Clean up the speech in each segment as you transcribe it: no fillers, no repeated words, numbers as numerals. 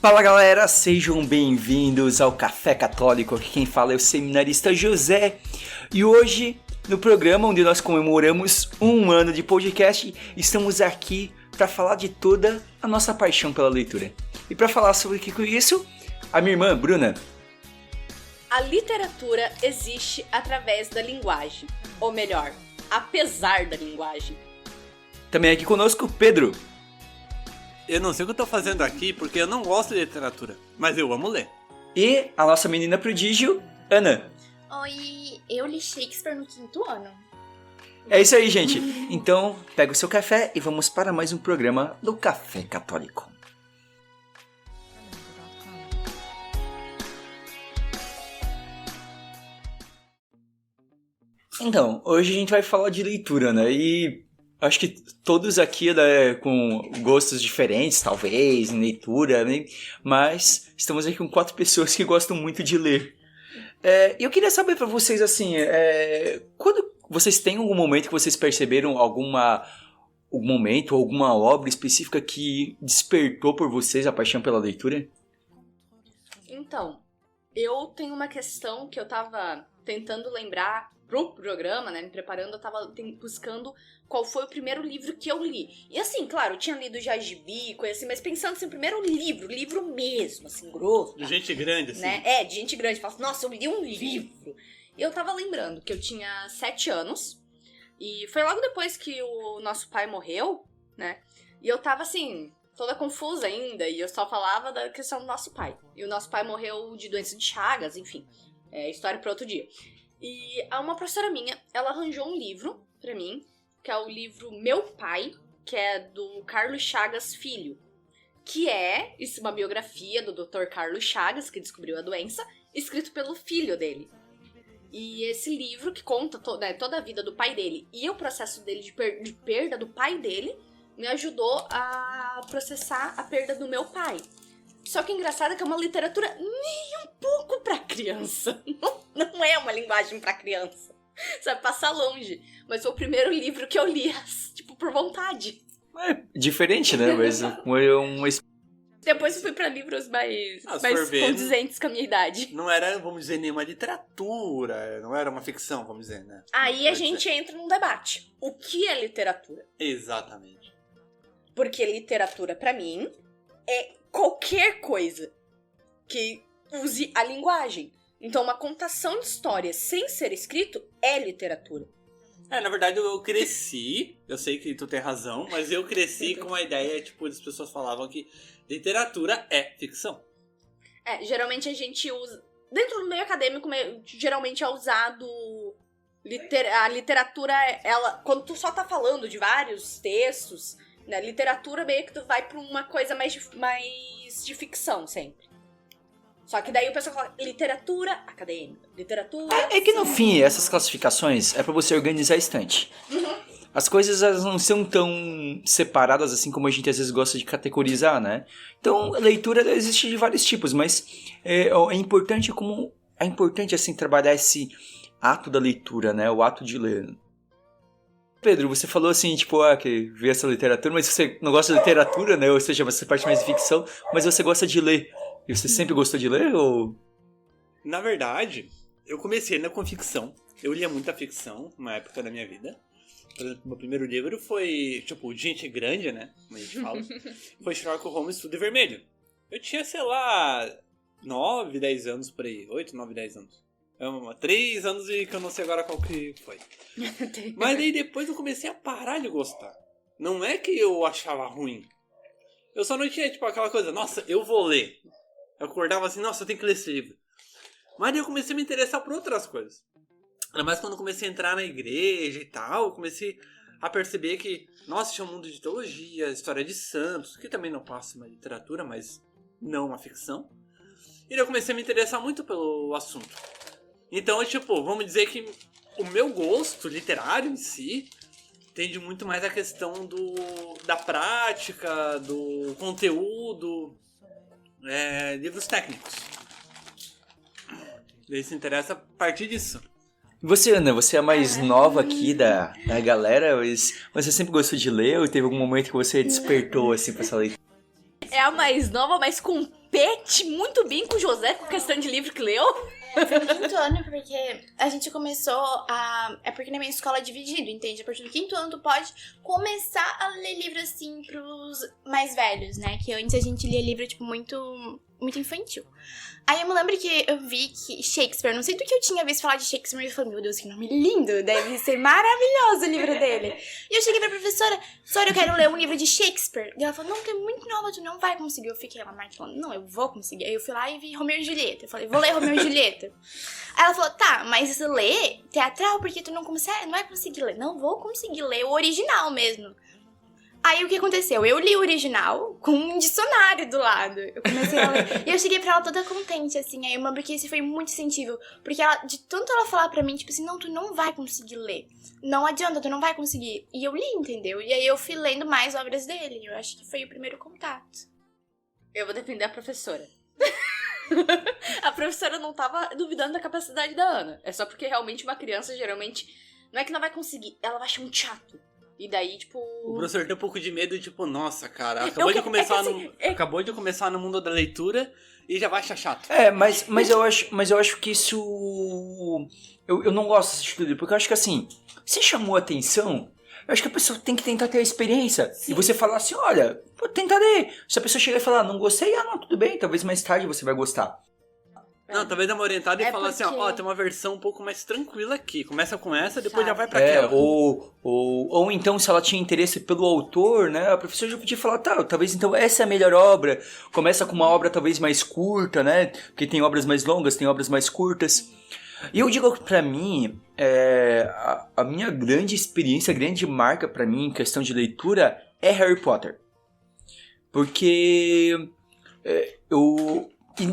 Fala galera, sejam bem-vindos ao Café Católico, aqui quem fala é o seminarista José. E hoje, no programa onde nós comemoramos 1 ano de podcast, estamos aqui para falar de toda a nossa paixão pela leitura. E para falar sobre o que é isso, a minha irmã, Bruna. A literatura existe através da linguagem, ou melhor, apesar da linguagem. Também aqui conosco, Pedro. Eu não sei o que eu tô fazendo aqui porque eu não gosto de literatura, mas eu amo ler. E a nossa menina prodígio, Ana. Oi, eu li Shakespeare no 5º ano. É isso aí, gente. Então, pega o seu café e vamos para mais um programa do Café Católico. Então, hoje a gente vai falar de leitura, né? E acho que todos aqui, né, com gostos diferentes, talvez, em leitura, né? Mas estamos aqui com 4 pessoas que gostam muito de ler. Eu queria saber para vocês, assim, quando vocês têm algum momento que vocês perceberam algum momento, alguma obra específica que despertou por vocês a paixão pela leitura? Então, eu tenho uma questão que eu tava tentando lembrar pro programa, né, me preparando, eu tava buscando qual foi o primeiro livro que eu li. E assim, claro, eu tinha lido já gibi, coisa assim, mas pensando assim, o primeiro livro mesmo, assim, grosso. De gente grande, assim. Né? De gente grande. Fala assim, nossa, eu li um livro. E eu tava lembrando que eu tinha 7 anos, e foi logo depois que o nosso pai morreu, né, e eu tava assim, toda confusa ainda, e eu só falava da questão do nosso pai. E o nosso pai morreu de doença de Chagas, enfim, história para outro dia. E uma professora minha, ela arranjou um livro pra mim, que é o livro Meu Pai, que é do Carlos Chagas Filho, que é uma biografia do Dr. Carlos Chagas, que descobriu a doença, escrito pelo filho dele. E esse livro, que conta toda a vida do pai dele e o processo dele de perda do pai dele, me ajudou a processar a perda do meu pai. Só que o engraçado é que é uma literatura nem um pouco pra criança. Não é uma linguagem pra criança. Sabe, passar longe. Mas foi o primeiro livro que eu li, tipo, por vontade. É diferente, né? Mas Depois eu fui pra livros mais condizentes com a minha idade. Não era, vamos dizer, nenhuma literatura, não era uma ficção, vamos dizer, né? Aí a gente entra num debate. O que é literatura? Exatamente. Porque literatura, pra mim, é qualquer coisa que use a linguagem. Então, uma contação de história sem ser escrito é literatura. Na verdade, eu cresci, eu sei que tu tem razão, mas eu cresci com a ideia, tipo, as pessoas falavam que literatura é ficção. Geralmente a gente usa... Dentro do meio acadêmico, geralmente é usado... A literatura, ela... Quando tu só tá falando de vários textos... Na literatura meio que tu vai pra uma coisa mais de ficção sempre. Só que daí o pessoal fala literatura acadêmica, literatura... É que no fim, essas classificações é pra você organizar a estante. Uhum. As coisas elas não são tão separadas assim como a gente às vezes gosta de categorizar, né? Então, a leitura existe de vários tipos, mas é importante assim trabalhar esse ato da leitura, né? O ato de ler. Pedro, você falou assim, tipo, que vê essa literatura, mas você não gosta de literatura, né? Ou seja, você parte mais de ficção, mas você gosta de ler. E você sempre gostou de ler, ou...? Na verdade, eu comecei com ficção. Eu lia muita ficção, numa época da minha vida. Por exemplo, meu primeiro livro foi, tipo, gente grande, né? Como a gente fala. Foi Sherlock Holmes Tudo Vermelho. Eu tinha, sei lá, 9, 10 anos por aí. 8, 9, 10 anos. 3 anos e que eu não sei agora qual que foi. Mas aí depois eu comecei a parar de gostar. Não é que eu achava ruim. Eu só não tinha, tipo, aquela coisa, nossa, eu vou ler. Eu acordava assim, nossa, eu tenho que ler esse livro. Mas aí eu comecei a me interessar por outras coisas. Ainda mais quando eu comecei a entrar na igreja e tal, eu comecei a perceber que, nossa, tinha um mundo de teologia, história de santos, que também não passa uma literatura, mas não uma ficção. E aí eu comecei a me interessar muito pelo assunto. Então, tipo, vamos dizer que o meu gosto literário em si tende muito mais a questão da prática, do conteúdo, livros técnicos. Daí se interessa a partir disso. Você, Ana, você é a mais nova aqui da galera, mas você sempre gostou de ler ou teve algum momento que você despertou assim pra essa leitura? É a mais nova, mas com compete muito bem com o José com questão de livro que leu. Foi no quinto ano, porque a gente começou a... É porque na minha escola é dividido, entende? A partir do quinto ano, tu pode começar a ler livro, assim, pros mais velhos, né? Que antes a gente lia livro, tipo, muito infantil. Aí eu me lembro que eu vi que Shakespeare, não sei do que eu tinha visto falar de Shakespeare, e eu falei, meu Deus, que nome lindo, deve ser maravilhoso o livro dele. E eu cheguei pra professora, eu quero ler um livro de Shakespeare. E ela falou, não, tu é muito nova, tu não vai conseguir. Eu fiquei lá, falando, não, eu vou conseguir. Aí eu fui lá e vi Romeu e Julieta. Eu falei, vou ler Romeu e Julieta. Aí ela falou, tá, mas ler teatral, porque tu não vai conseguir ler. Não, vou conseguir ler o original mesmo. Aí o que aconteceu? Eu li o original com um dicionário do lado. Eu comecei a ler. E eu cheguei pra ela toda contente, assim. Aí eu lembro que esse foi muito incentivo. Porque ela, de tanto ela falar pra mim, tipo assim, não, tu não vai conseguir ler. Não adianta, tu não vai conseguir. E eu li, entendeu? E aí eu fui lendo mais obras dele. Eu acho que foi o primeiro contato. Eu vou defender a professora. A professora não tava duvidando da capacidade da Ana. É só porque realmente uma criança, geralmente, não é que não vai conseguir, ela vai achar muito chato. E daí, tipo... O professor tem um pouco de medo, tipo, nossa, cara, Acabou de começar no mundo da leitura e já vai achar chato. Mas eu acho que isso... Eu não gosto desse estudo, porque eu acho que assim, se chamou a atenção, eu acho que a pessoa tem que tentar ter a experiência. Sim. E você falar assim, olha, vou tentar ler. Se a pessoa chegar e falar, não gostei, não, tudo bem, talvez mais tarde você vai gostar. Não, talvez dar uma orientada e falar assim, ó, tem uma versão um pouco mais tranquila aqui. Começa com essa, depois já vai pra aquela. Ou então, se ela tinha interesse pelo autor, né, a professora já podia falar, tá, talvez então essa é a melhor obra. Começa com uma obra talvez mais curta, né, porque tem obras mais longas, tem obras mais curtas. E eu digo que pra mim, a minha grande experiência, a grande marca pra mim em questão de leitura é Harry Potter. Porque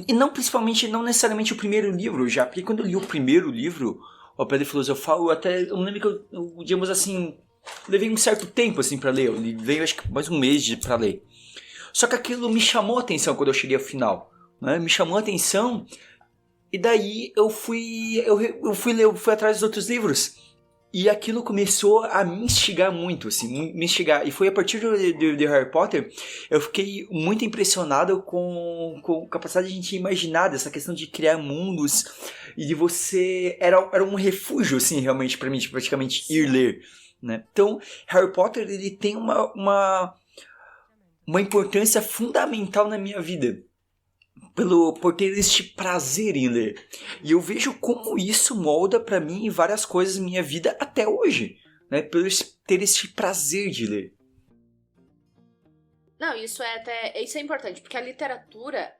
E não principalmente, não necessariamente o primeiro livro já, porque quando eu li o primeiro livro, O Pedra Filosofal, eu me lembro que eu, digamos assim, levei um certo tempo assim pra ler, eu levei acho que mais um mês pra ler. Só que aquilo me chamou a atenção quando eu cheguei ao final, né? Me chamou a atenção, e daí eu fui atrás dos outros livros. E aquilo começou a me instigar muito, assim, me instigar. E foi a partir de Harry Potter, eu fiquei muito impressionado com a capacidade de a gente imaginar dessa questão de criar mundos. E de você... Era um refúgio, assim, realmente, pra mim, de praticamente ir ler, né? Então, Harry Potter, ele tem uma importância fundamental na minha vida. Por ter este prazer em ler. E eu vejo como isso molda pra mim várias coisas na minha vida até hoje, né? Por ter este prazer de ler. Não, isso é importante, porque a literatura,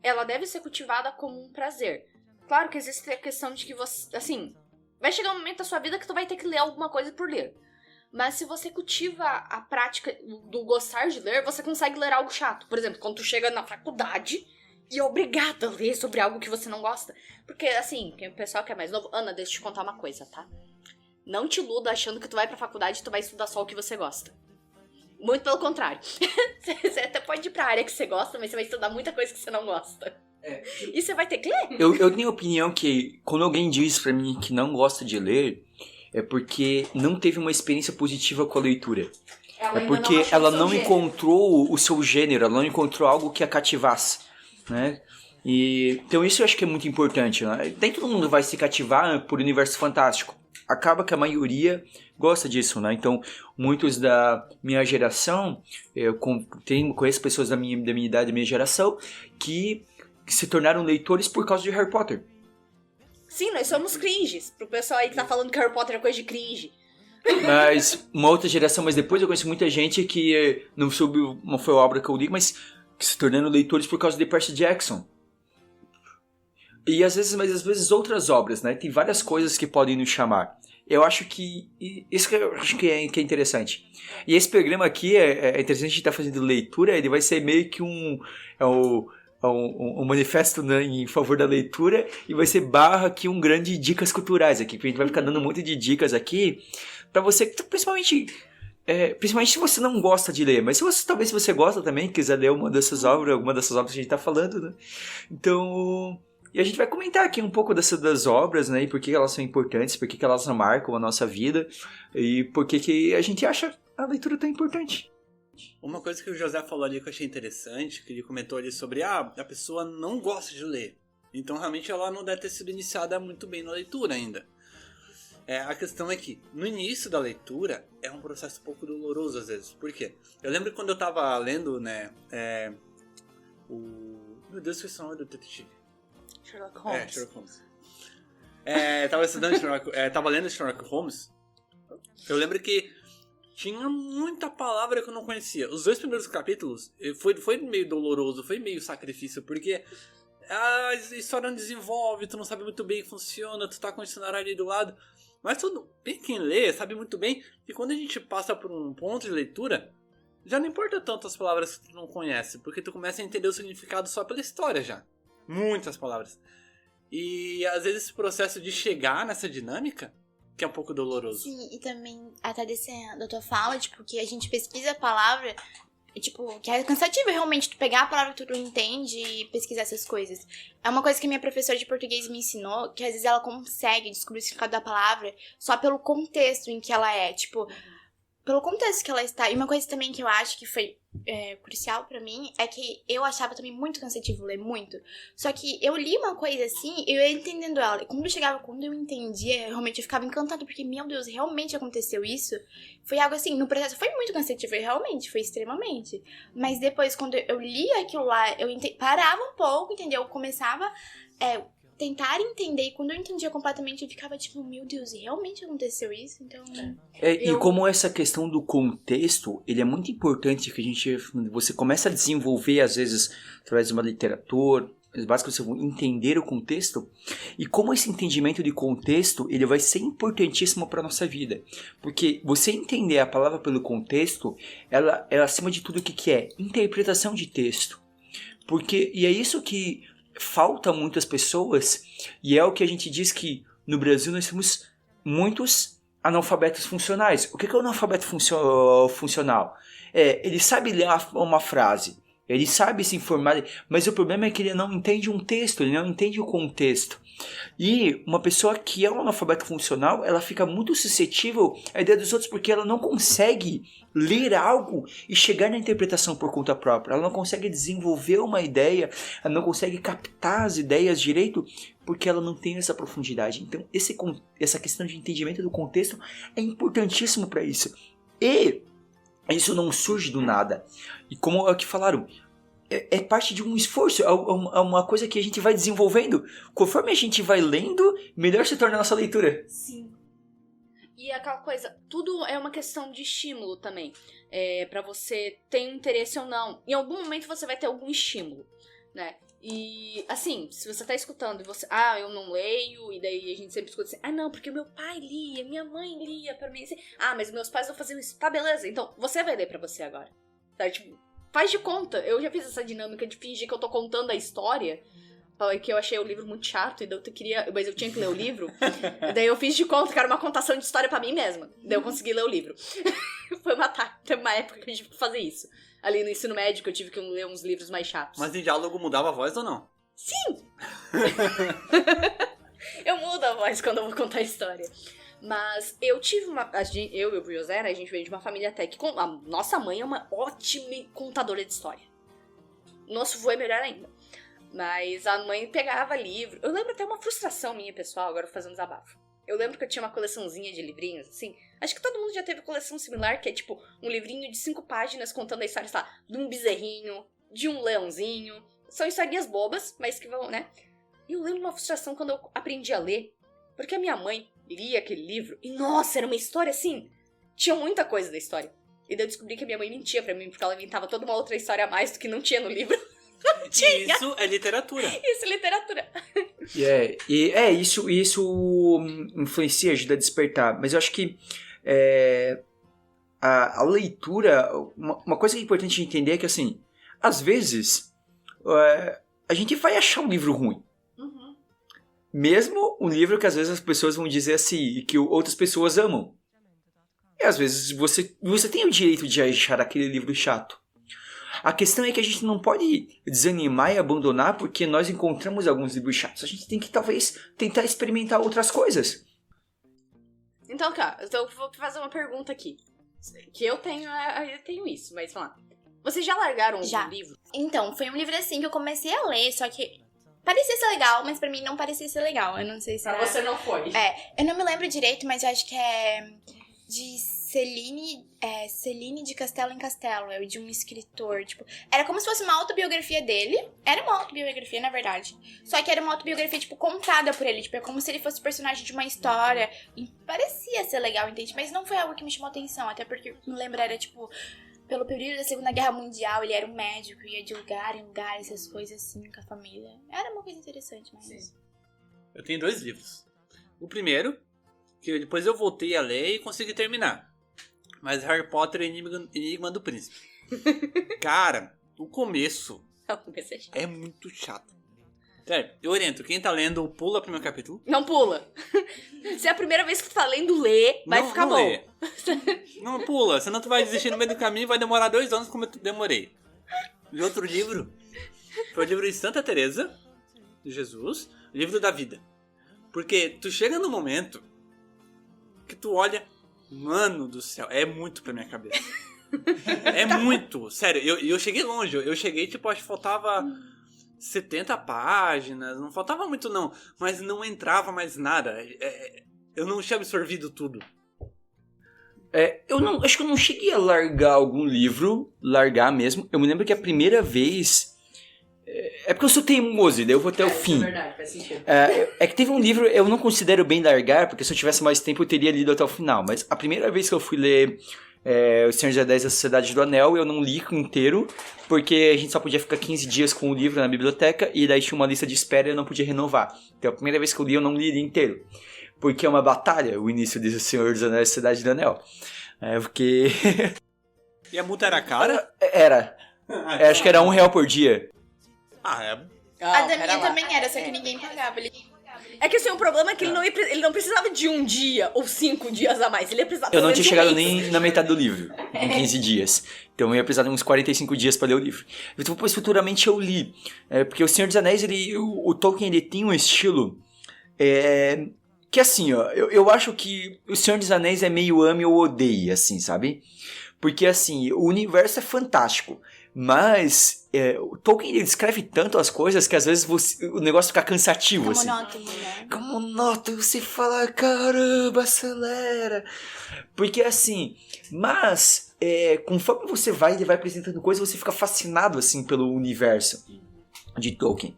ela deve ser cultivada como um prazer. Claro que existe a questão de que você, assim, vai chegar um momento da sua vida que tu vai ter que ler alguma coisa por ler. Mas se você cultiva a prática do gostar de ler, você consegue ler algo chato. Por exemplo, quando tu chega na faculdade e é obrigado a ler sobre algo que você não gosta. Porque, assim, o pessoal que é mais novo... Ana, deixa eu te contar uma coisa, tá? Não te iluda achando que tu vai pra faculdade e tu vai estudar só o que você gosta. Muito pelo contrário. Você até pode ir pra área que você gosta, mas você vai estudar muita coisa que você não gosta. E você vai ter que ler. Eu tenho a opinião que quando alguém diz pra mim que não gosta de ler... é porque não teve uma experiência positiva com a leitura. É porque ela não encontrou o seu gênero, ela não encontrou algo que a cativasse, né? Então isso eu acho que é muito importante, né? Nem todo mundo vai se cativar por universo fantástico. Acaba que a maioria gosta disso, né? Então, muitos da minha geração, eu conheço pessoas da minha idade, da minha geração, que se tornaram leitores por causa de Harry Potter. Sim, nós somos cringes. Pro pessoal aí que tá falando que Harry Potter é coisa de cringe. Mas uma outra geração, mas depois eu conheci muita gente que não soube, não foi a obra que eu li, mas que se tornando leitores por causa de Percy Jackson. E às vezes outras obras, né? Tem várias coisas que podem nos chamar. Eu acho que isso que eu acho que é interessante. E esse programa aqui é interessante, a gente tá fazendo leitura, ele vai ser meio que um manifesto, né, em favor da leitura, e vai ser aqui um grande dicas culturais aqui, porque a gente vai ficar dando muito de dicas aqui pra você, principalmente se você não gosta de ler, mas talvez se você gosta também, quiser ler alguma dessas obras que a gente tá falando, né? Então, e a gente vai comentar aqui um pouco das obras, né, e por que elas são importantes, por que elas marcam a nossa vida, e por que a gente acha a leitura tão importante. Uma coisa que o José falou ali que eu achei interessante, que ele comentou ali sobre a pessoa não gosta de ler. Então realmente ela não deve ter sido iniciada muito bem na leitura ainda. A questão é que no início da leitura é um processo um pouco doloroso às vezes. Por quê? Eu lembro que quando eu tava lendo, né, meu Deus, que é o nome do detetive? Sherlock Holmes. Sherlock Holmes. Tava lendo Sherlock Holmes. Eu lembro que tinha muita palavra que eu não conhecia. Os 2 primeiros capítulos foi meio doloroso, foi meio sacrifício, porque a história não desenvolve, tu não sabe muito bem que funciona, tu tá com o dicionário ali do lado. Mas bem quem lê sabe muito bem que quando a gente passa por um ponto de leitura, já não importa tanto as palavras que tu não conhece, porque tu começa a entender o significado só pela história já. Muitas palavras. E às vezes esse processo de chegar nessa dinâmica que é um pouco doloroso. Sim, e também até da tua fala, tipo, que a gente pesquisa a palavra, tipo, que é cansativo realmente tu pegar a palavra que tu não entende e pesquisar essas coisas. É uma coisa que minha professora de português me ensinou, que às vezes ela consegue descobrir o significado da palavra só pelo contexto em que ela é, tipo, pelo contexto que ela está. E uma coisa também que eu acho que foi crucial pra mim é que eu achava também muito cansativo ler, muito. Só que eu li uma coisa assim, eu ia entendendo ela. E quando eu entendia, realmente eu ficava encantada, porque, meu Deus, realmente aconteceu isso. Foi algo assim, no processo foi muito cansativo, realmente, foi extremamente. Mas depois, quando eu li aquilo lá, eu parava um pouco, entendeu? Eu começava tentar entender, e quando eu entendia completamente, eu ficava tipo, meu Deus, realmente aconteceu isso? Então... E como essa questão do contexto, ele é muito importante que você começa a desenvolver, às vezes, através de uma literatura, basicamente você vai entender o contexto, e como esse entendimento de contexto, ele vai ser importantíssimo para nossa vida. Porque você entender a palavra pelo contexto, ela acima de tudo, o que é? Interpretação de texto. E é isso que falta muitas pessoas, e é o que a gente diz que no Brasil nós temos muitos analfabetos funcionais. O que é o analfabeto funcional? Ele sabe ler uma frase, ele sabe se informar, mas o problema é que ele não entende um texto, ele não entende o contexto. E uma pessoa que é um analfabeto funcional, ela fica muito suscetível à ideia dos outros, porque ela não consegue ler algo e chegar na interpretação por conta própria. Ela não consegue desenvolver uma ideia, ela não consegue captar as ideias direito, porque ela não tem essa profundidade. Então, essa questão de entendimento do contexto é importantíssimo para isso. E isso não surge do nada. E como é o que falaram, é parte de um esforço, é uma coisa que a gente vai desenvolvendo. Conforme a gente vai lendo, melhor se torna a nossa leitura. Sim. E aquela coisa, tudo é uma questão de estímulo também. Pra você ter interesse ou não. Em algum momento você vai ter algum estímulo, né? E, assim, se você tá escutando e você... eu não leio, e daí a gente sempre escuta assim... não, porque meu pai lia, minha mãe lia pra mim. Assim, mas meus pais não faziam isso. Tá, beleza. Então, você vai ler pra você agora. Tá, tipo... Faz de conta. Eu já fiz essa dinâmica de fingir que eu tô contando a história. Que eu achei o livro muito chato. E daí mas eu tinha que ler o livro. E daí eu fiz de conta que era uma contação de história pra mim mesma. Daí eu consegui ler o livro. Foi teve uma época que a gente tive que fazer isso. Ali no ensino médio que eu tive que ler uns livros mais chatos. Mas em diálogo mudava a voz ou não? Sim! Eu mudo a voz quando eu vou contar a história. Mas eu tive eu e o José, a gente veio de uma família até que... A nossa mãe é uma ótima contadora de história. Nosso vô é melhor ainda. Mas a mãe pegava livro. Eu lembro até uma frustração minha, pessoal, agora fazendo desabafo. Eu lembro que eu tinha uma coleçãozinha de livrinhos, assim. Acho que todo mundo já teve coleção similar, que é tipo um livrinho de 5 páginas contando a história, sei lá, de um bezerrinho, de um leãozinho. São historinhas bobas, mas que vão, né? E eu lembro uma frustração quando eu aprendi a ler. Porque a minha mãe lia aquele livro e, nossa, era uma história assim. Tinha muita coisa da história. E daí eu descobri que a minha mãe mentia pra mim, porque ela inventava toda uma outra história a mais do que não tinha no livro. Não tinha. Isso é literatura. Isso é literatura. Isso influencia, ajuda a despertar. Mas eu acho que a leitura, uma coisa que é importante entender é que, assim, às vezes a gente vai achar um livro ruim. Mesmo um livro que às vezes as pessoas vão dizer assim, que outras pessoas amam. E às vezes você tem o direito de achar aquele livro chato. A questão é que a gente não pode desanimar e abandonar porque nós encontramos alguns livros chatos. A gente tem que talvez tentar experimentar outras coisas. Então, cara, eu vou fazer uma pergunta aqui. que eu tenho isso, mas vamos lá. Vocês já largaram Já. um livro? Então, foi um livro assim que eu comecei a ler, só que parecia ser legal, mas pra mim não parecia ser legal. Eu não sei se Pra é... você não foi. Eu não me lembro direito, mas eu acho que é de Celine de Castelo em Castelo. É de um escritor, tipo... Era como se fosse uma autobiografia dele. Era uma autobiografia, na verdade. Só que era uma autobiografia, tipo, contada por ele. Tipo, é como se ele fosse personagem de uma história. E parecia ser legal, entende? Mas não foi algo que me chamou atenção. Até porque, me lembro, era, tipo... Pelo período da Segunda Guerra Mundial, ele era um médico, ia de lugar em lugar, essas coisas assim, com a família. Era uma coisa interessante, mas... Sim. Eu tenho 2 livros. O primeiro, que depois eu voltei a ler e consegui terminar. Mas Harry Potter e Enigma do Príncipe. Cara, o começo Não, comecei já. é muito chato. Sério, eu oriento, quem tá lendo, pula o primeiro capítulo. Não pula. Se é a primeira vez que tu tá lendo, lê, vai Não- ficar não bom. lê. Não pula, senão tu vai desistir no meio do caminho e vai demorar 2 anos como eu demorei. E outro livro foi o livro de Santa Teresa de Jesus, o livro da vida. Porque tu chega no momento que tu olha, mano do céu, é muito pra minha cabeça. É muito, sério, eu cheguei longe, eu cheguei tipo, acho que faltava 70 páginas, não faltava muito não, mas não entrava mais nada, eu não tinha absorvido tudo. Acho que eu não cheguei a largar algum livro, largar mesmo. Eu me lembro que a primeira vez... É porque eu sou teimoso, daí eu vou até o fim. verdade, faz sentido. É que teve um livro, eu não considero bem largar, porque se eu tivesse mais tempo eu teria lido até o final. Mas a primeira vez que eu fui ler O Senhor dos Anéis e a Sociedade do Anel, eu não li inteiro, porque a gente só podia ficar 15 dias com o livro na biblioteca, e daí tinha uma lista de espera e eu não podia renovar. Então a primeira vez que eu li, eu não li ele inteiro. Porque é uma batalha, o início de O Senhor dos Anéis e a Sociedade do Anel. Porque... E a multa era cara? Era. Acho que era R$1 por dia. A da pera minha lá. também era, só que ninguém pagava. É que assim, o problema é que ele não precisava de 1 dia ou 5 dias a mais. Ele ia precisar Eu não pelo tinha menos chegado um mês. nem na metade do livro, em 15 dias. Então eu ia precisar de uns 45 dias para ler o livro. Então, depois, futuramente, eu li. Porque o Senhor dos Anéis, o Tolkien, ele tem um estilo... que assim, ó, eu acho que o Senhor dos Anéis é meio ame ou odeie, assim, sabe? Porque, assim, o universo é fantástico, mas o Tolkien, ele descreve tanto as coisas que às vezes o negócio fica cansativo, Fica assim. monótono, né? Fica monótono, você fala, caramba, acelera. Porque, assim, mas, conforme você vai apresentando coisas, você fica fascinado, assim, pelo universo de Tolkien.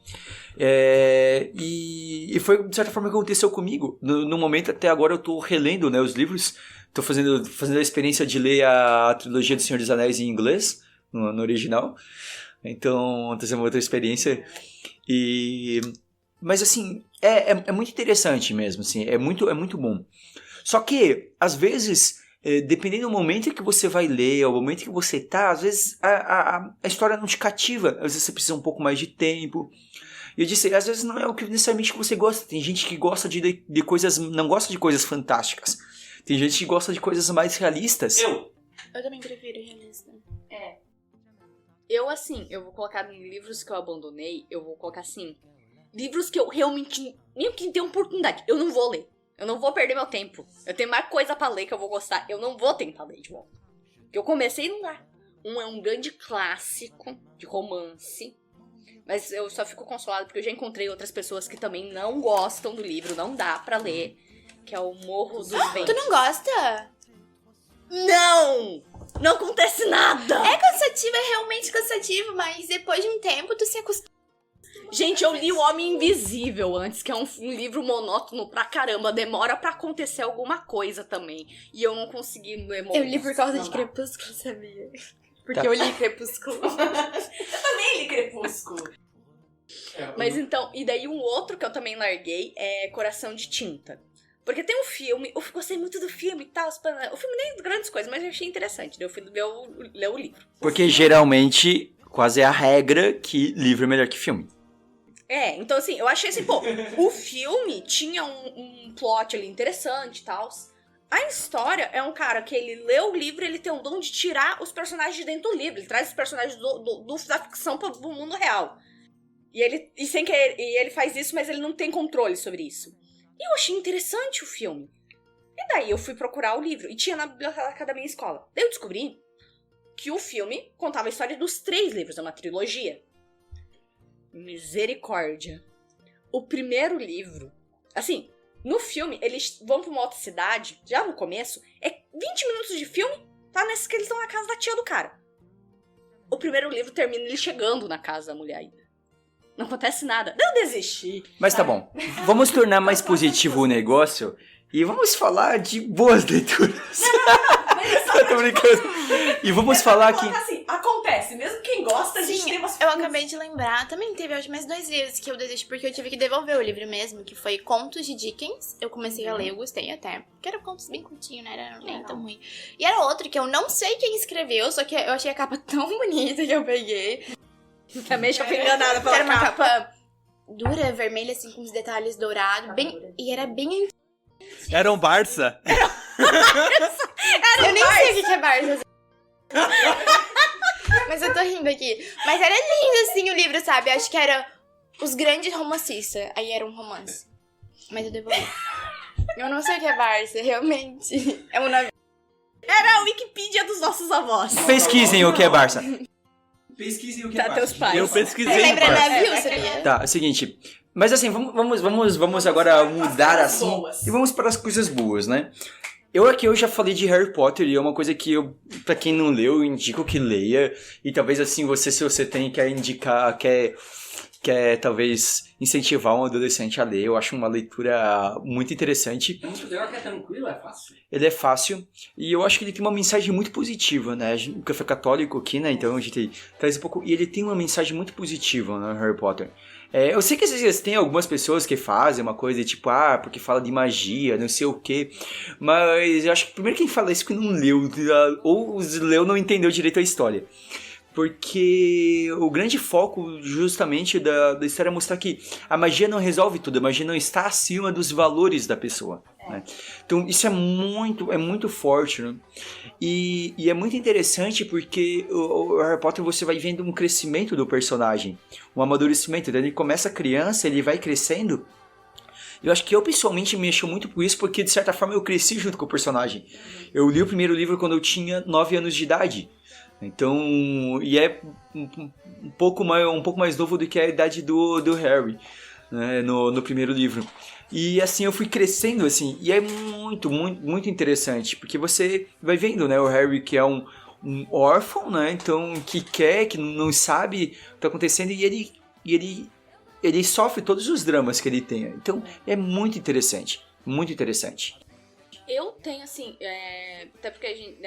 E foi de certa forma que aconteceu comigo. No momento, até agora, eu tô relendo, né, os livros. Tô fazendo a experiência de ler a trilogia do Senhor dos Anéis em inglês, no original. Então, tô fazendo uma outra experiência. Mas assim, é muito interessante mesmo, assim, é muito bom. Só que, às vezes, dependendo do momento que você vai ler, ou o momento que você tá, às vezes a história não te cativa. Às vezes você precisa um pouco mais de tempo. E eu disse, às vezes não é o que necessariamente que você gosta. Tem gente que gosta de coisas, não gosta de coisas fantásticas. Tem gente que gosta de coisas mais realistas. Eu também prefiro realista. Eu vou colocar em livros que eu abandonei, eu vou colocar assim, livros que eu realmente, nem que tenha oportunidade, eu não vou ler. Eu não vou perder meu tempo. Eu tenho mais coisa pra ler que eu vou gostar. Eu não vou tentar ler de volta. Porque eu comecei e não dá. Um é um grande clássico de romance. Mas eu só fico consolada porque eu já encontrei outras pessoas que também não gostam do livro, não dá pra ler. Que é o Morro dos Ventos. Tu não gosta? Não! Não acontece nada! É cansativo, é realmente cansativo, mas depois de um tempo tu se acostuma. Gente, eu li O Homem Invisível antes, que é um livro monótono pra caramba. Demora pra acontecer alguma coisa também. E eu não consegui ler. Eu li por causa Não de dá. Crepúsculo, sabia? Porque Tá. eu li Crepúsculo. Também li Crepúsculo. Mas então, e daí um outro que eu também larguei é Coração de Tinta. Porque tem um filme, eu gostei muito do filme e tal. O filme nem grandes coisas, mas eu achei interessante. Daí eu fui ler o livro. Porque geralmente, quase é a regra que livro é melhor que filme. Então assim, eu achei assim, pô, o filme tinha um plot ali interessante e tal. A história é um cara que ele lê o livro, ele tem o dom de tirar os personagens de dentro do livro. Ele traz os personagens da ficção pro mundo real. E ele faz isso, mas ele não tem controle sobre isso. E eu achei interessante o filme. E daí eu fui procurar o livro, e tinha na biblioteca da minha escola. Daí eu descobri que o filme contava a história dos 3 livros, é uma trilogia. Misericórdia. O primeiro livro, assim, no filme, eles vão pra uma outra cidade, já no começo, é 20 minutos de filme, tá nesse que eles estão na casa da tia do cara. O primeiro livro termina ele chegando na casa da mulher ainda. Não acontece nada. Eu desisti. Mas tá bom. Vamos tornar mais positivo o negócio e vamos falar de boas leituras. Eu tô brincando. E vamos falar que... Assim, acontece. Mesmo quem gosta, a gente Sim, tem umas... eu acabei de lembrar. Também teve, acho, mais 2 livros que eu desisti porque eu tive que devolver o livro mesmo, que foi Contos de Dickens. Eu comecei a ler, eu gostei até. Porque eram contos bem curtinhos, né? Era nem tão ruim. E era outro que eu não sei quem escreveu, só que eu achei a capa tão bonita que eu peguei. Também já fui enganada pela Era uma capa. capa dura, vermelha, assim, com os detalhes dourados. Bem, e era bem... Era um Barça. Eu nem sei o que é Barça. Mas eu tô rindo aqui. Mas era lindo, assim, o livro, sabe? Acho que era Os Grandes Romancistas. Aí era um romance. Mas eu devolvi. Eu não sei o que é Barça, realmente. É um navio. Era a Wikipedia dos nossos avós. Pesquisem o que é Barça. Pesquisem o que é Tá, teus Barça. pais. Eu Você pesquisei lembra Barça. navio, sabia? Tá, é o seguinte. Mas assim, vamos agora mudar assim. boas. E vamos para as coisas boas, né? Eu já falei de Harry Potter e é uma coisa que eu, pra quem não leu, eu indico que leia. E talvez assim, se você quer indicar, quer talvez incentivar um adolescente a ler, eu acho uma leitura muito interessante. É muito legal, que é tranquilo, é fácil. Ele é fácil e eu acho que ele tem uma mensagem muito positiva, né? O Café Católico aqui, né? Então a gente traz um pouco... E ele tem uma mensagem muito positiva, né, Harry Potter. Eu sei que às vezes tem algumas pessoas que fazem uma coisa tipo, porque fala de magia, não sei o quê. Mas eu acho que primeiro quem fala isso é que não leu, ou leu não entendeu direito a história. Porque o grande foco justamente da história é mostrar que a magia não resolve tudo, a magia não está acima dos valores da pessoa. Né? Então isso é muito forte, né? E é muito interessante porque o Harry Potter você vai vendo um crescimento do personagem, um amadurecimento. Então, ele começa criança, ele vai crescendo. Eu acho que eu pessoalmente me mexo muito por isso, porque de certa forma eu cresci junto com o personagem. Eu li o primeiro livro quando eu tinha 9 anos de idade. Então, e é um pouco mais novo do que a idade do Harry, né, no primeiro livro. E assim, eu fui crescendo, assim, e é muito interessante, porque você vai vendo, né, o Harry que é um órfão, né, então, que não sabe o que está acontecendo, e ele sofre todos os dramas que ele tem. Então, é muito interessante, muito interessante. Eu tenho, assim, até porque a gente,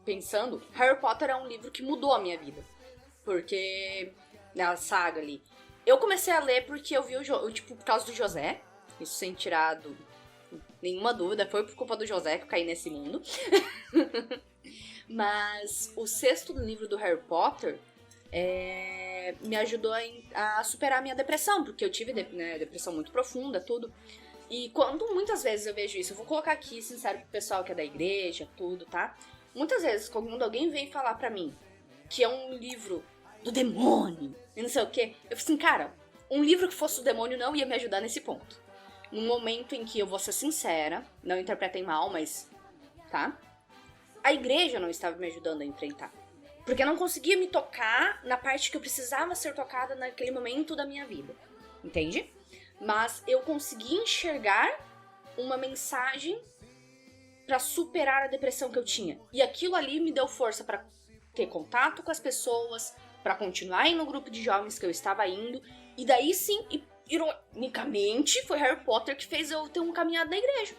pensando, Harry Potter é um livro que mudou a minha vida. Porque, na saga ali, eu comecei a ler porque eu vi por causa do José. Isso sem tirar nenhuma dúvida, foi por culpa do José que eu caí nesse mundo. Mas o 6º livro do Harry Potter me ajudou a superar a minha depressão, porque eu tive depressão muito profunda, tudo. E quando muitas vezes eu vejo isso, eu vou colocar aqui, sincero, pro pessoal que é da igreja, tudo, tá? Muitas vezes, quando alguém vem falar pra mim que é um livro do demônio e não sei o quê, eu fico assim, cara, um livro que fosse do demônio não ia me ajudar nesse ponto. Num momento em que eu vou ser sincera, não interpretem mal, mas, tá? A igreja não estava me ajudando a enfrentar. Porque eu não conseguia me tocar na parte que eu precisava ser tocada naquele momento da minha vida. Entende? Mas eu consegui enxergar uma mensagem pra superar a depressão que eu tinha. E aquilo ali me deu força pra ter contato com as pessoas, pra continuar indo no grupo de jovens que eu estava indo. E daí sim, ironicamente, foi Harry Potter que fez eu ter um caminhado na igreja.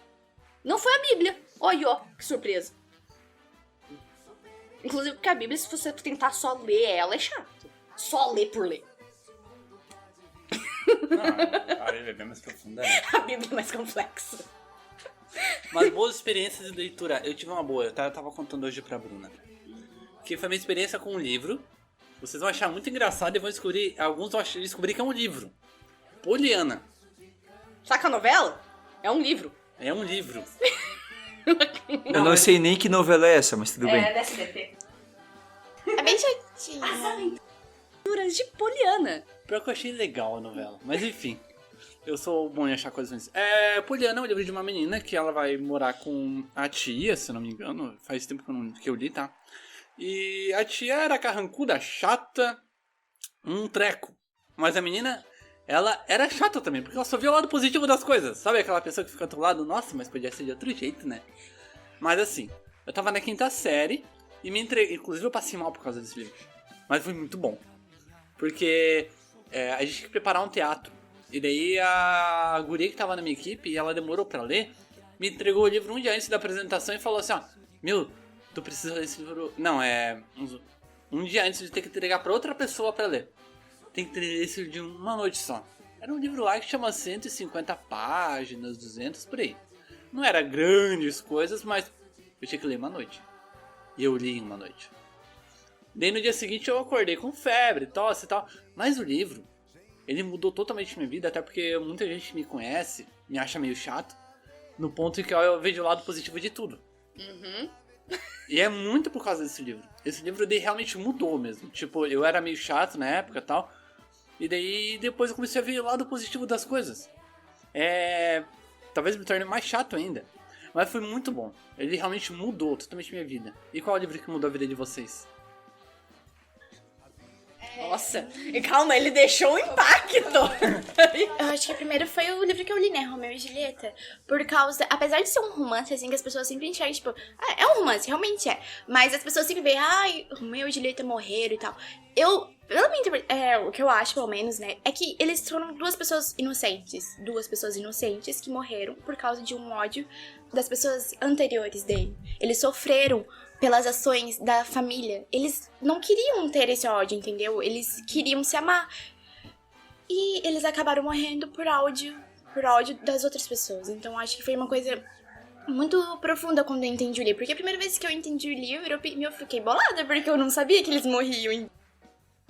Não foi a Bíblia. Olha, ó, que surpresa. Inclusive porque a Bíblia, se você tentar só ler ela, é chato. Só ler por ler. Não, a Bíblia é bem mais profunda, né? A Bíblia é mais complexa. Mas boas experiências de leitura. Eu tive uma boa, eu tava contando hoje pra Bruna. Que foi a minha experiência com um livro. Vocês vão achar muito engraçado e vão descobrir. Alguns vão descobrir que é um livro. Poliana. Saca a novela? É um livro. É um livro. Eu não sei nem que novela é essa, mas tudo bem. É da SBT. É bem chatinho. Aventuras de Poliana. Pior que eu achei legal a novela. Mas enfim. Eu sou bom em achar coisas ruins. Poliana é um livro de uma menina que ela vai morar com a tia, se eu não me engano. Faz tempo que eu li, tá? E a tia era carrancuda, chata, um treco. Mas a menina, ela era chata também, porque ela só via o lado positivo das coisas. Sabe aquela pessoa que fica do lado? Nossa, mas podia ser de outro jeito, né? Mas assim, eu tava na 5ª série e me entreguei. Inclusive eu passei mal por causa desse livro. Mas foi muito bom. Porque a gente tinha que preparar um teatro. E daí a guria que tava na minha equipe, e ela demorou pra ler, me entregou o livro um dia antes da apresentação e falou assim, ó, meu, tu precisa ler esse livro... Não, um dia antes de ter que entregar pra outra pessoa pra ler. Tem que ler esse livro de uma noite só. Era um livro lá que chama 150 páginas, 200, por aí. Não era grandes coisas, mas eu tinha que ler uma noite. E eu li em uma noite. Daí no dia seguinte eu acordei com febre, tosse e tal. Mas o livro, ele mudou totalmente minha vida, até porque muita gente me conhece, me acha meio chato, no ponto em que eu vejo o lado positivo de tudo. Uhum. E é muito por causa desse livro. Esse livro daí realmente mudou mesmo. Tipo, eu era meio chato na época e tal. E daí depois eu comecei a ver o lado positivo das coisas. Talvez me torne mais chato ainda. Mas foi muito bom. Ele realmente mudou totalmente minha vida. E qual é o livro que mudou a vida de vocês? Nossa, e calma, ele deixou um impacto. Eu acho que primeiro foi o livro que eu li, né? Romeu e Julieta. Por causa... Apesar de ser um romance, assim, que as pessoas sempre enxergam, tipo... é um romance, realmente é. Mas as pessoas sempre veem, ai, Romeu e Julieta morreram e tal. Pela minha interpretação, o que eu acho, pelo menos, né? É que eles foram duas pessoas inocentes. Duas pessoas inocentes que morreram por causa de um ódio das pessoas anteriores dele. Eles sofreram pelas ações da família. Eles não queriam ter esse ódio, entendeu? Eles queriam se amar. E eles acabaram morrendo por ódio das outras pessoas. Então acho que foi uma coisa muito profunda quando eu entendi o livro. Porque a primeira vez que eu entendi o livro, eu fiquei bolada, porque eu não sabia que eles morriam.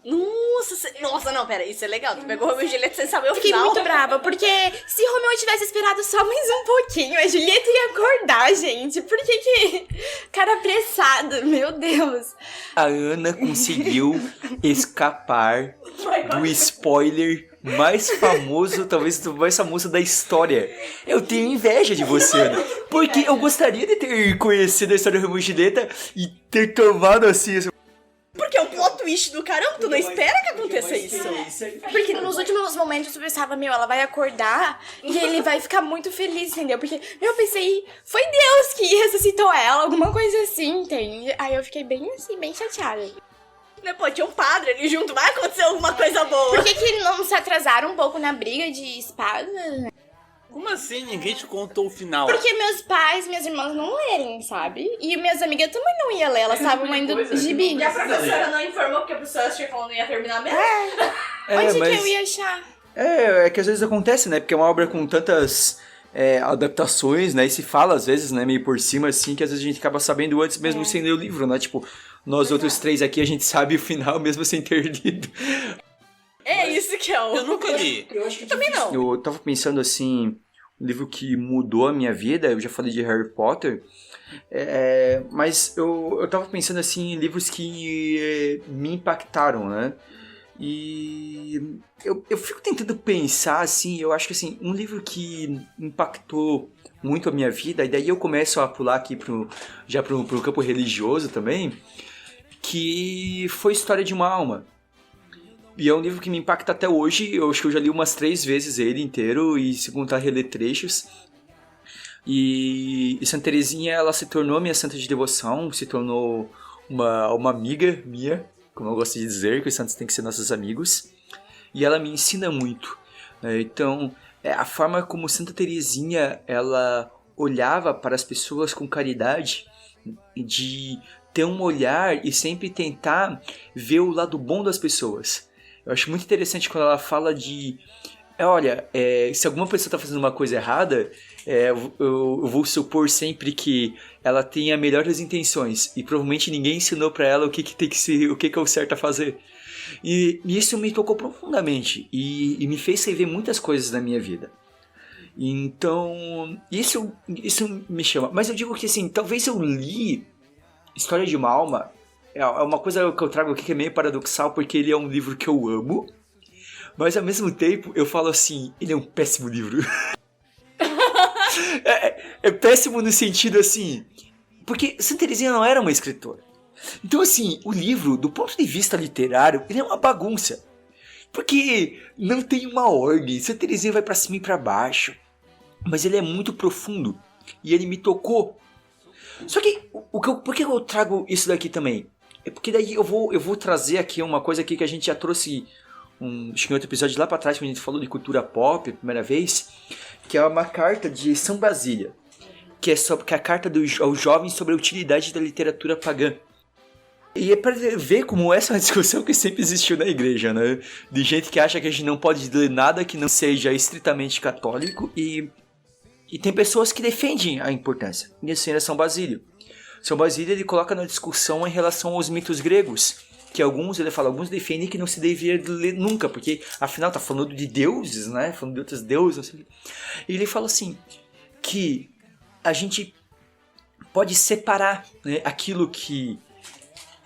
Nossa, não, pera, isso é legal. Tu pegou o Romeu e Julieta sem saber o Fiquei final. muito brava, porque se Romeu tivesse esperado só mais um pouquinho, a Julieta ia acordar, gente. Por que cara apressado, meu Deus. A Ana conseguiu escapar do spoiler mais famoso, talvez o mais famoso da história. Eu tenho inveja de você, Ana. Porque eu gostaria de ter conhecido a história do Romeu e Julieta e ter tomado assim... Porque é um plot twist do caramba, tu não espera que aconteça isso. Porque nos últimos momentos eu pensava, meu, ela vai acordar e ele vai ficar muito feliz, entendeu? Porque, eu pensei, foi Deus que ressuscitou ela, alguma coisa assim, entende? Aí eu fiquei bem assim, bem chateada. Pô, tinha um padre ali junto, vai acontecer alguma coisa boa. Por que não se atrasaram um pouco na briga de espadas? Como assim ninguém te contou o final? Porque meus pais, minhas irmãs não lerem, sabe? E minhas amigas também não iam ler, elas estavam lendo gibi. E a professora não informou porque a professora achou que ela não ia terminar mesmo? Onde que eu ia achar? É que às vezes acontece, né? Porque é uma obra com tantas adaptações, né? E se fala às vezes, né? Meio por cima, assim, que às vezes a gente acaba sabendo antes mesmo sem ler o livro, né? Tipo, nós outros três aqui, a gente sabe o final mesmo sem ter lido. Isso que é o... Eu nunca li. Eu acho que Também não. Eu tava pensando assim, um livro que mudou a minha vida, eu já falei de Harry Potter, mas eu tava pensando assim em livros que me impactaram, né? E eu fico tentando pensar assim, eu acho que assim, um livro que impactou muito a minha vida, e daí eu começo a pular aqui pro campo religioso também, que foi História de uma Alma. E é um livro que me impacta até hoje. Eu acho que eu já li umas 3 vezes ele inteiro, e se contar reler trechos. E Santa Teresinha, ela se tornou minha santa de devoção, se tornou uma amiga minha, como eu gosto de dizer, que os santos têm que ser nossos amigos. E ela me ensina muito. Então, a forma como Santa Teresinha, ela olhava para as pessoas com caridade, de ter um olhar e sempre tentar ver o lado bom das pessoas. Eu acho muito interessante quando ela fala de... Olha, se alguma pessoa está fazendo uma coisa errada, eu vou supor sempre que ela tenha melhores intenções. E provavelmente ninguém ensinou para ela o que tem que ser, o que é o certo a fazer. E isso me tocou profundamente. E me fez rever muitas coisas na minha vida. Então, isso me chama. Mas eu digo que assim, talvez eu li História de uma Alma... É uma coisa que eu trago aqui que é meio paradoxal, porque ele é um livro que eu amo, Mas ao mesmo tempo, eu falo assim, ele é um péssimo livro. É péssimo no sentido assim, porque Santa Teresinha não era uma escritora. Então assim, o livro, do ponto de vista literário, ele é uma bagunça. Porque não tem uma ordem, Santa Teresinha vai pra cima e pra baixo. Mas ele é muito profundo e ele me tocou. Só que, por que eu trago isso daqui também? É porque daí eu vou trazer aqui uma coisa aqui que a gente já trouxe, acho que em outro episódio lá pra trás, quando a gente falou de cultura pop a primeira vez, que é uma carta de São Basílio, que é a carta aos jovens sobre a utilidade da literatura pagã. E é pra ver como essa é uma discussão que sempre existiu na igreja, né? De gente que acha que a gente não pode ler nada que não seja estritamente católico e tem pessoas que defendem a importância. E assim é São Basílio. São Basílio ele coloca na discussão em relação aos mitos gregos, que alguns defendem que não se devia ler nunca, porque afinal tá falando de deuses, né? Falando de outros deuses, não sei. E ele fala assim, que a gente pode separar, né, aquilo que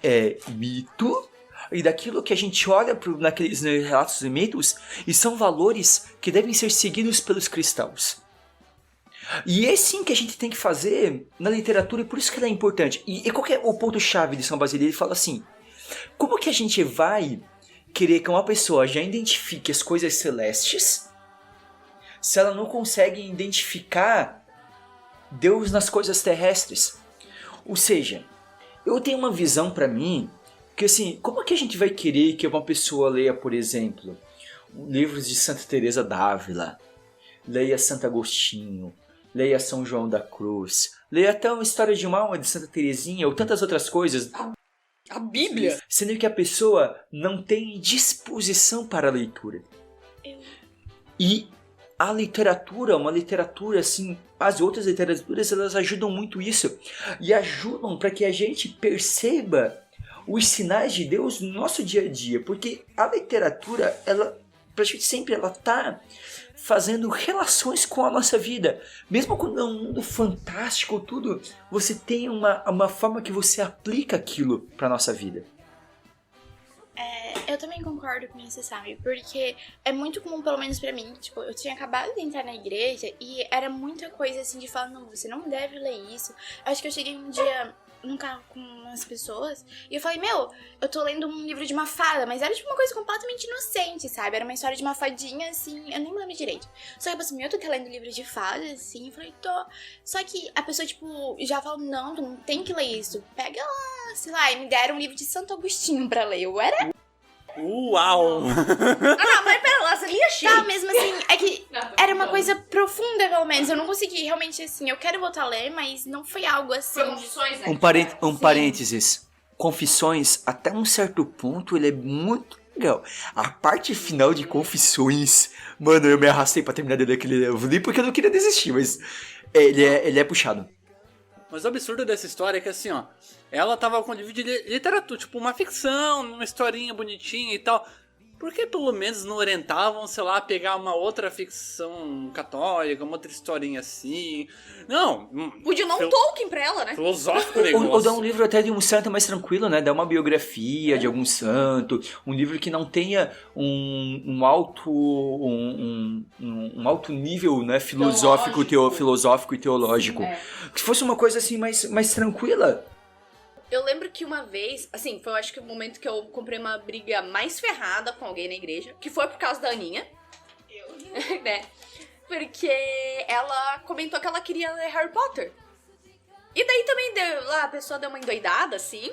é mito e daquilo que a gente olha naqueles relatos e mitos e são valores que devem ser seguidos pelos cristãos. E é sim que a gente tem que fazer na literatura e por isso que ela é importante. E qual que é o ponto-chave de São Basílio? Ele fala assim, como que a gente vai querer que uma pessoa já identifique as coisas celestes se ela não consegue identificar Deus nas coisas terrestres? Ou seja, eu tenho uma visão pra mim que assim, como que a gente vai querer que uma pessoa leia, por exemplo, livros de Santa Teresa d'Ávila, leia Santo Agostinho, leia São João da Cruz, leia até uma história de uma alma de Santa Teresinha ou tantas outras coisas, A Bíblia? sendo que a pessoa não tem disposição para a leitura. E a literatura, uma literatura assim, as outras literaturas, elas ajudam muito isso. E ajudam para que a gente perceba os sinais de Deus no nosso dia a dia. Porque a literatura, ela praticamente sempre ela tá fazendo relações com a nossa vida. Mesmo quando é um mundo fantástico, tudo, você tem uma forma que você aplica aquilo para nossa vida. Eu também concordo com isso, sabe? Porque é muito comum, pelo menos pra mim, tipo, eu tinha acabado de entrar na igreja e era muita coisa assim de falar, não, você não deve ler isso. Acho que eu cheguei um dia num carro com umas pessoas e eu falei, eu tô lendo um livro de uma fada, mas era tipo uma coisa completamente inocente, sabe? Era uma história de uma fadinha, assim, eu nem me lembro direito. Só que eu pensei, tu tá lendo livro de fadas, assim? Eu falei, tô. Só que a pessoa, tipo, já falou, não, tu não tem que ler isso. Pega lá, sei lá, e me deram um livro de Santo Agostinho pra ler. Eu era... Uau! Não, mas pera lá, você lia cheio. Tá, mesmo assim, é que era uma coisa profunda, pelo menos. Eu não consegui realmente, assim, eu quero voltar a ler, mas não foi algo assim. Confissões, né? Um parênteses. Confissões, até um certo ponto, ele é muito legal. A parte final de Confissões, mano, eu me arrastei pra terminar de ler aquele livro porque eu não queria desistir, mas ele é puxado. Mas o absurdo dessa história é que assim, ó, ela tava com livro de literatura, tipo uma ficção, uma historinha bonitinha e tal. Por que pelo menos não orientavam, sei lá, pegar uma outra ficção católica, uma outra historinha assim? Não. Podia dar um Tolkien pra ela, né? Filosófico negócio. Ou dar um livro até de um santo mais tranquilo, né? Dar uma biografia de algum santo. Um livro que não tenha um alto nível, né? Filosófico e teológico. Que fosse uma coisa assim mais tranquila. Eu lembro que uma vez, assim, foi eu acho que o momento que eu comprei uma briga mais ferrada com alguém na igreja, que foi por causa da Aninha. Né? Porque ela comentou que ela queria ler Harry Potter. E daí também a pessoa deu uma endoidada, assim,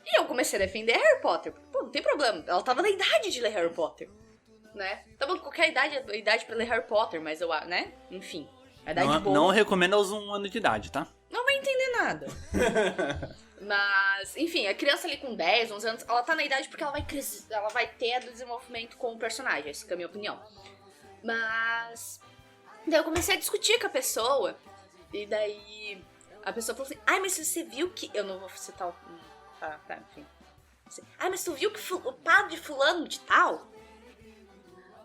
e eu comecei a defender Harry Potter. Pô, não tem problema, ela tava na idade de ler Harry Potter, né? Tava com qualquer idade pra ler Harry Potter, mas eu, né? Enfim, a idade boa. Não recomendo aos 1 ano de idade, tá? Não vai entender nada. Mas, enfim, a criança ali com 10, 11 anos, ela tá na idade porque ela vai crescer, ela vai ter desenvolvimento com o personagem, essa é a minha opinião. Mas daí eu comecei a discutir com a pessoa, e daí a pessoa falou assim, mas você viu que... Eu não vou citar o... Tá, enfim. Mas tu viu que o padre fulano de tal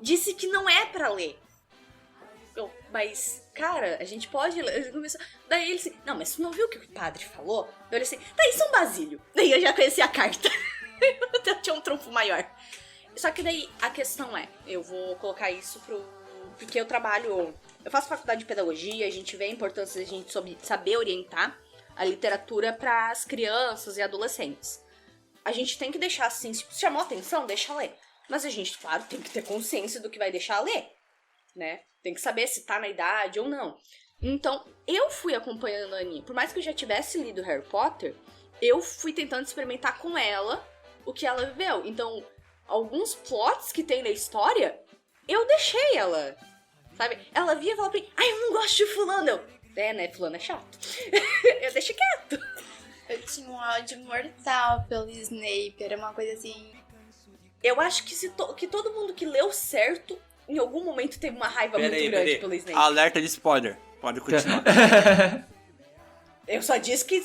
disse que não é pra ler. Mas, cara, a gente pode ler. Daí ele disse, não, mas tu não viu o que o padre falou? Daí eu disse, tá aí São Basílio. Daí eu já conheci a carta. Eu tinha um trunfo maior. Só que daí a questão é, eu vou colocar isso porque eu faço faculdade de pedagogia, a gente vê a importância de a gente saber orientar a literatura para as crianças e adolescentes. A gente tem que deixar assim, se chamou atenção, deixa ler. Mas a gente, claro, tem que ter consciência do que vai deixar ler, né? Tem que saber se tá na idade ou não. Então, eu fui acompanhando a Aninha. Por mais que eu já tivesse lido Harry Potter, eu fui tentando experimentar com ela o que ela viveu. Então, alguns plots que tem na história, eu deixei ela, sabe? Ela via e falava pra mim, ai, eu não gosto de fulano. Eu, né, fulano é chato. Eu deixei quieto. Eu tinha um ódio mortal pelo Snape, era uma coisa assim... Eu acho que, que todo mundo que leu certo, em algum momento teve uma raiva muito grande pelo Snape. Alerta de spoiler. Pode continuar. Eu só disse que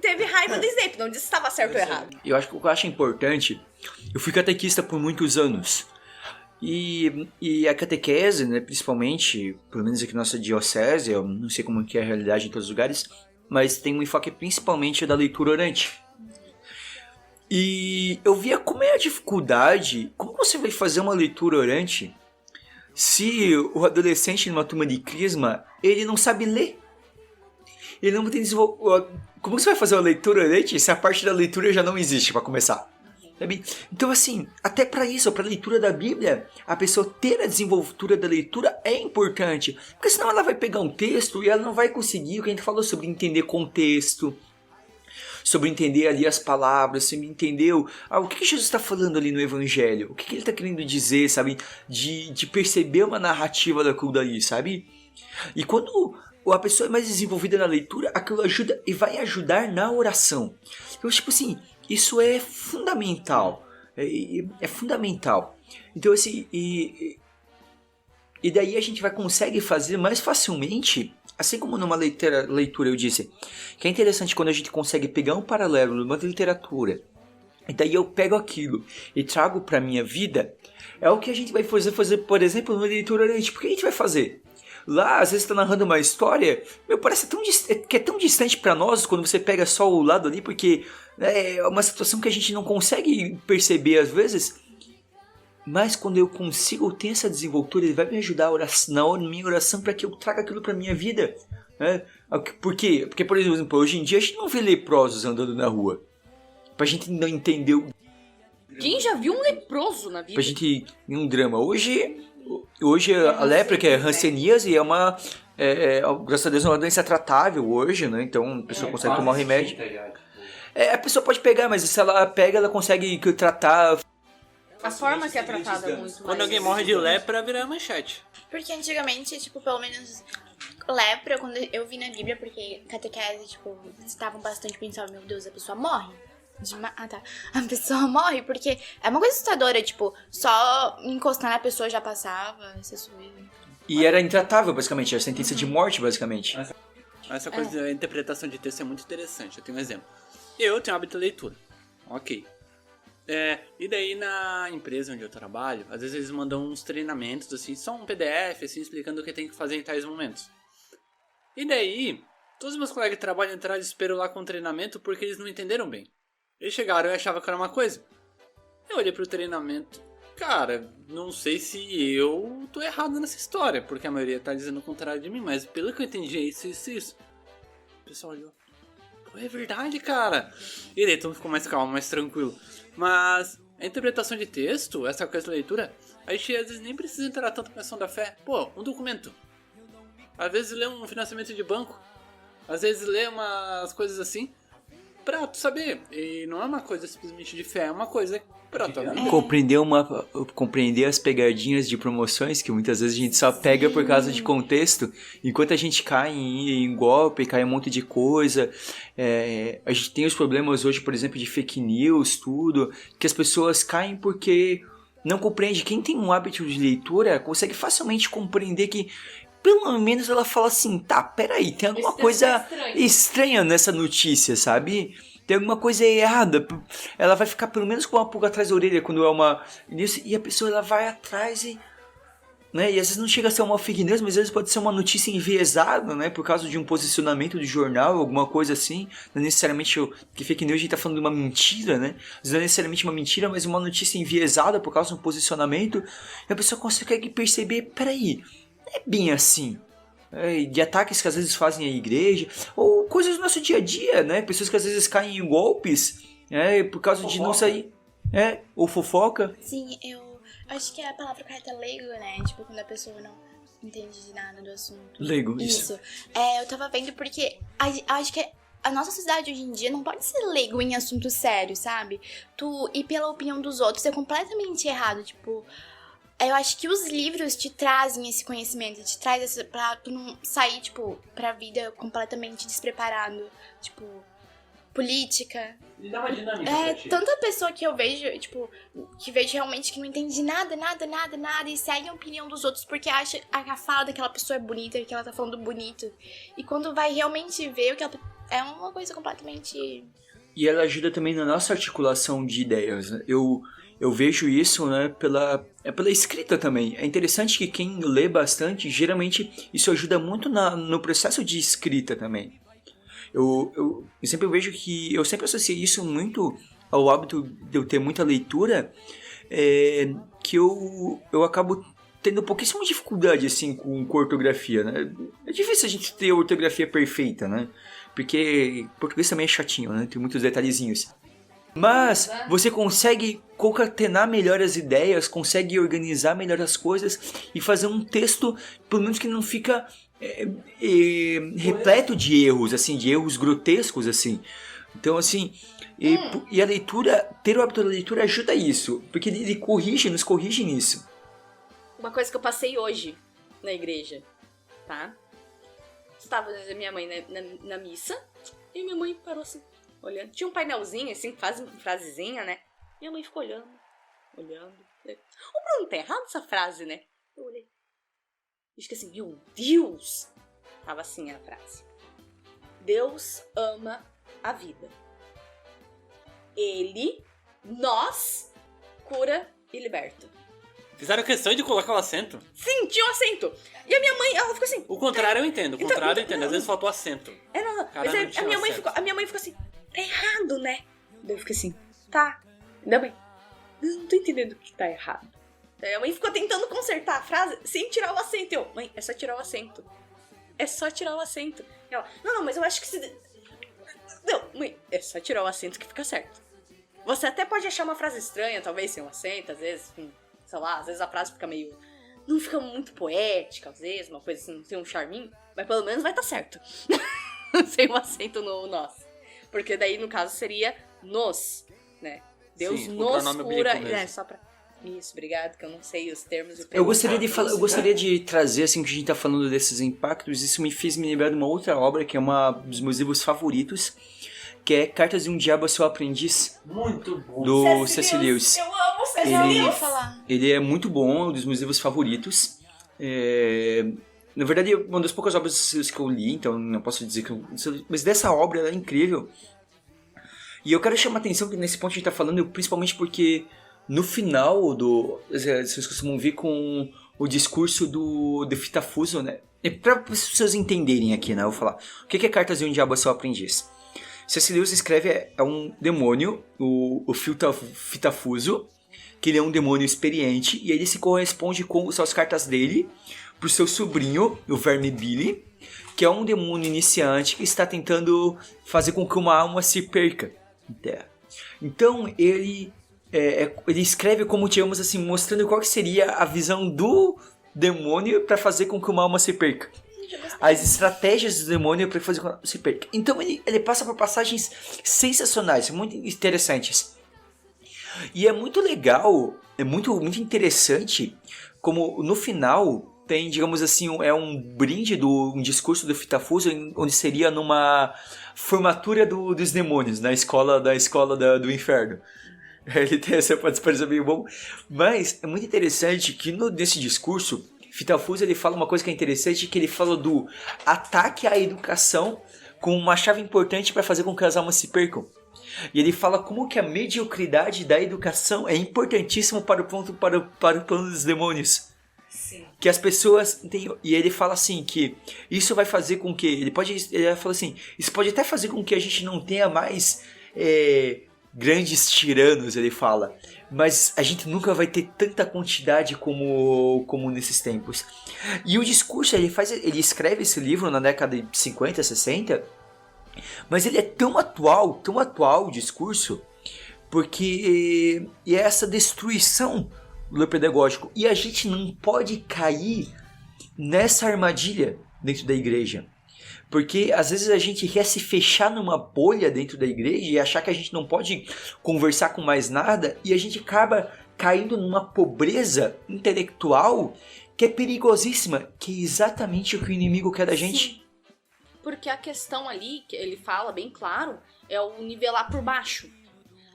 teve raiva do Snape, não disse se estava certo ou errado. Eu acho que o que eu acho importante, eu fui catequista por muitos anos. E a catequese, né, principalmente, pelo menos aqui na nossa diocese, eu não sei como que é a realidade em todos os lugares, mas tem um enfoque principalmente da leitura orante. E eu via como é a dificuldade, como você vai fazer uma leitura orante se o adolescente numa turma de crisma, ele não sabe ler. Ele não tem desenvolvido. Como você vai fazer uma leitura orante se a parte da leitura já não existe para começar? Sabe? Então assim, até para isso, para a leitura da Bíblia, a pessoa ter a desenvoltura da leitura é importante, porque senão ela vai pegar um texto e ela não vai conseguir, o que a gente falou sobre entender contexto, sobre entender ali as palavras, sobre entender o que Jesus está falando ali no Evangelho, o que ele está querendo dizer, sabe? De perceber uma narrativa daquilo dali, sabe? E quando a pessoa é mais desenvolvida na leitura, aquilo ajuda e vai ajudar na oração. Então, tipo assim, isso é fundamental. É fundamental. Então, assim, e daí a gente consegue fazer mais facilmente, assim como numa leitura eu disse, que é interessante quando a gente consegue pegar um paralelo numa literatura, e daí eu pego aquilo e trago pra minha vida, é o que a gente vai fazer por exemplo, numa leitura orante. Por que a gente vai fazer? Lá, às vezes está narrando uma história, parece que é tão distante para nós quando você pega só o lado ali, porque é uma situação que a gente não consegue perceber às vezes, mas quando eu consigo ter essa desenvoltura, ele vai me ajudar na minha oração para que eu traga aquilo para minha vida. Né? Por quê? Porque, por exemplo, hoje em dia a gente não vê leprosos andando na rua. Pra gente não entender Quem já viu um leproso na vida? Pra gente ir um drama. Hoje a lepra, que é hanseníase, é uma... graças a Deus é uma doença tratável hoje, né? Então a pessoa consegue tomar o remédio. A pessoa pode pegar, mas se ela pega, ela consegue tratar. A forma que é tratada é muito mais... Quando alguém morre de lepra, vira manchete. Porque antigamente, tipo, pelo menos lepra, quando eu vi na Bíblia, porque catequese, tipo, estavam bastante pensando, meu Deus, a pessoa morre. A pessoa morre, porque é uma coisa assustadora, tipo, só encostar na pessoa já passava, essas coisas. E era intratável, basicamente, a sentença de morte, basicamente. Essa coisa da interpretação de texto é muito interessante. Eu tenho um exemplo. Eu tenho hábito de leitura. Ok. E daí na empresa onde eu trabalho, às vezes eles mandam uns treinamentos, assim, só um PDF, assim, explicando o que tem que fazer em tais momentos. E daí, todos os meus colegas de trabalho entraram de desespero lá com o treinamento porque eles não entenderam bem. Eles chegaram e achavam que era uma coisa. Eu olhei pro treinamento. Cara, não sei se eu tô errado nessa história, porque a maioria tá dizendo o contrário de mim, mas pelo que eu entendi é isso. O pessoal olhou. Pô, é verdade, cara. E daí todo mundo ficou mais calmo, mais tranquilo. Mas a interpretação de texto, essa coisa da leitura, a gente às vezes nem precisa entrar tanto com a questão da fé. Pô, um documento. Às vezes lê um financiamento de banco. Às vezes lê umas coisas assim. Pra tu saber. E não é uma coisa simplesmente de fé, é uma coisa pra tua vida. Compreender as pegadinhas de promoções que muitas vezes a gente só pega por causa de contexto, enquanto a gente cai em golpe, cai em um monte de coisa. A gente tem os problemas hoje, por exemplo, de fake news, tudo, que as pessoas caem porque não compreende. Quem tem um hábito de leitura consegue facilmente compreender que pelo menos ela fala assim, tá, peraí, tem alguma coisa estranha nessa notícia, sabe? Tem alguma coisa errada. Ela vai ficar pelo menos com uma pulga atrás da orelha quando é uma... E a pessoa ela vai atrás e... né? E às vezes não chega a ser uma fake news, mas às vezes pode ser uma notícia enviesada, né? Por causa de um posicionamento do jornal, alguma coisa assim. Não necessariamente que fake news a gente tá falando de uma mentira, né? Não é necessariamente uma mentira, mas uma notícia enviesada por causa de um posicionamento. E a pessoa consegue perceber, peraí, não é bem assim. De ataques que às vezes fazem à igreja, ou coisas do nosso dia a dia, né? Pessoas que às vezes caem em golpes, por causa Fofoca. de não sair, ou fofoca. Sim, eu acho que a palavra correta é leigo, né? Tipo, quando a pessoa não entende de nada do assunto. Leigo, isso. Eu tava vendo porque acho que a nossa sociedade hoje em dia não pode ser leigo em assunto sério, sabe? Tu ir pela opinião dos outros é completamente errado, tipo... Eu acho que os livros te trazem esse conhecimento, te traz pra tu não sair, tipo, pra vida completamente despreparado. Tipo, política. Ele dá uma dinâmica pra ti. Tanta pessoa que eu vejo, tipo, que vejo realmente que não entende nada, e segue a opinião dos outros porque acha que a fala daquela pessoa é bonita, que ela tá falando bonito. E quando vai realmente ver o que ela... É uma coisa completamente... E ela ajuda também na nossa articulação de ideias, né? Eu vejo isso, né, pela escrita também. É interessante que quem lê bastante, geralmente isso ajuda muito no processo de escrita também. Eu sempre vejo que... Eu sempre associei isso muito ao hábito de eu ter muita leitura, que eu acabo tendo pouquíssima dificuldade, assim, com ortografia, né? É difícil a gente ter a ortografia perfeita, né? Porque português também é chatinho, né? Tem muitos detalhezinhos. Mas você consegue concatenar melhor as ideias, consegue organizar melhor as coisas e fazer um texto, pelo menos que não fica repleto de erros, assim, de erros grotescos, assim. Então, assim, e a leitura, ter o hábito da leitura ajuda isso, porque ele nos corrige nisso. Uma coisa que eu passei hoje na igreja, tá? Estava minha mãe na missa e minha mãe parou assim, olhando. Tinha um painelzinho, assim, que faz uma frasezinha, né? Minha mãe ficou olhando. Ô, Bruno, tá errado essa frase, né? Eu olhei. E fiquei assim, meu Deus! Tava assim a frase. Deus ama a vida. Ele, nós, cura e liberta. Fizeram questão de colocar o acento? Sim, tinha um acento. E a minha mãe, ela ficou assim... O contrário eu entendo, Às vezes faltou acento. Não. Cara, Mas não a tinha minha mãe acento. ficou assim, tá errado, né? Daí eu fiquei assim, tá. Ainda bem. Eu não tô entendendo o que tá errado. Daí a mãe ficou tentando consertar a frase sem tirar o acento. Eu, mãe, é só tirar o acento. É só tirar o acento. Ela, não, mas eu acho que se... Não, mãe, é só tirar o acento que fica certo. Você até pode achar uma frase estranha, talvez, sem um acento, às vezes, sei lá, às vezes a frase fica meio... Não fica muito poética, às vezes, uma coisa assim, tem um charminho, mas pelo menos vai estar certo. Sem um acento no nós. Porque daí, no caso, seria nos, né? Deus Sim, o nos pronome cura... oblíquo mesmo. Só pra... Isso, obrigado, que eu não sei os termos. Eu gostaria de trazer, assim, que a gente tá falando desses impactos, isso me fez me lembrar de uma outra obra, que é um dos meus livros favoritos, que é Cartas de um Diabo a Seu Aprendiz, Muito bom. do C.S. Lewis. Eu amo C.S. Eu Ele- ia falar. Ele é muito bom, é um dos meus livros favoritos. Na verdade, é uma das poucas obras que eu li, então não posso dizer que mas dessa obra, ela é incrível. E eu quero chamar a atenção que nesse ponto a gente tá falando, principalmente porque no final vocês costumam ver com o discurso do Fitafuso, né? E para as pessoas entenderem aqui, né? Eu vou falar. O que é Cartas de um Diabo a Seu Aprendiz? C.S. Lewis escreve é um demônio, o Fitafuso, que ele é um demônio experiente, e ele se corresponde com as cartas dele pro seu sobrinho, o Verme Billy, que é um demônio iniciante que está tentando fazer com que uma alma se perca em terra. Então ele escreve como, digamos assim, mostrando qual que seria a visão do demônio para fazer com que uma alma se perca. As estratégias do demônio para fazer com que uma alma se perca. Então ele passa por passagens sensacionais, muito interessantes. E é muito legal, é muito interessante como no final tem, digamos assim, um brinde um discurso do Fitafuso, onde seria numa formatura dos demônios, na escola do inferno. Ele tem essa participação bem bom. Mas é muito interessante que nesse discurso, Fitafuso ele fala uma coisa que é interessante, que ele fala do ataque à educação como uma chave importante para fazer com que as almas se percam. E ele fala como que a mediocridade da educação é importantíssima para o plano dos demônios. Sim. Que as pessoas e ele fala assim que isso vai fazer com que ele fala assim, isso pode até fazer com que a gente não tenha mais grandes tiranos, ele fala, mas a gente nunca vai ter tanta quantidade como nesses tempos. E o discurso, ele escreve esse livro na década de 50, 60, mas ele é tão atual o discurso, porque é essa destruição do pedagógico. E a gente não pode cair nessa armadilha dentro da igreja. Porque às vezes a gente quer se fechar numa bolha dentro da igreja e achar que a gente não pode conversar com mais nada, e a gente acaba caindo numa pobreza intelectual que é perigosíssima, que é exatamente o que o inimigo quer da gente. Sim. Porque a questão ali, que ele fala bem claro, é o nivelar por baixo.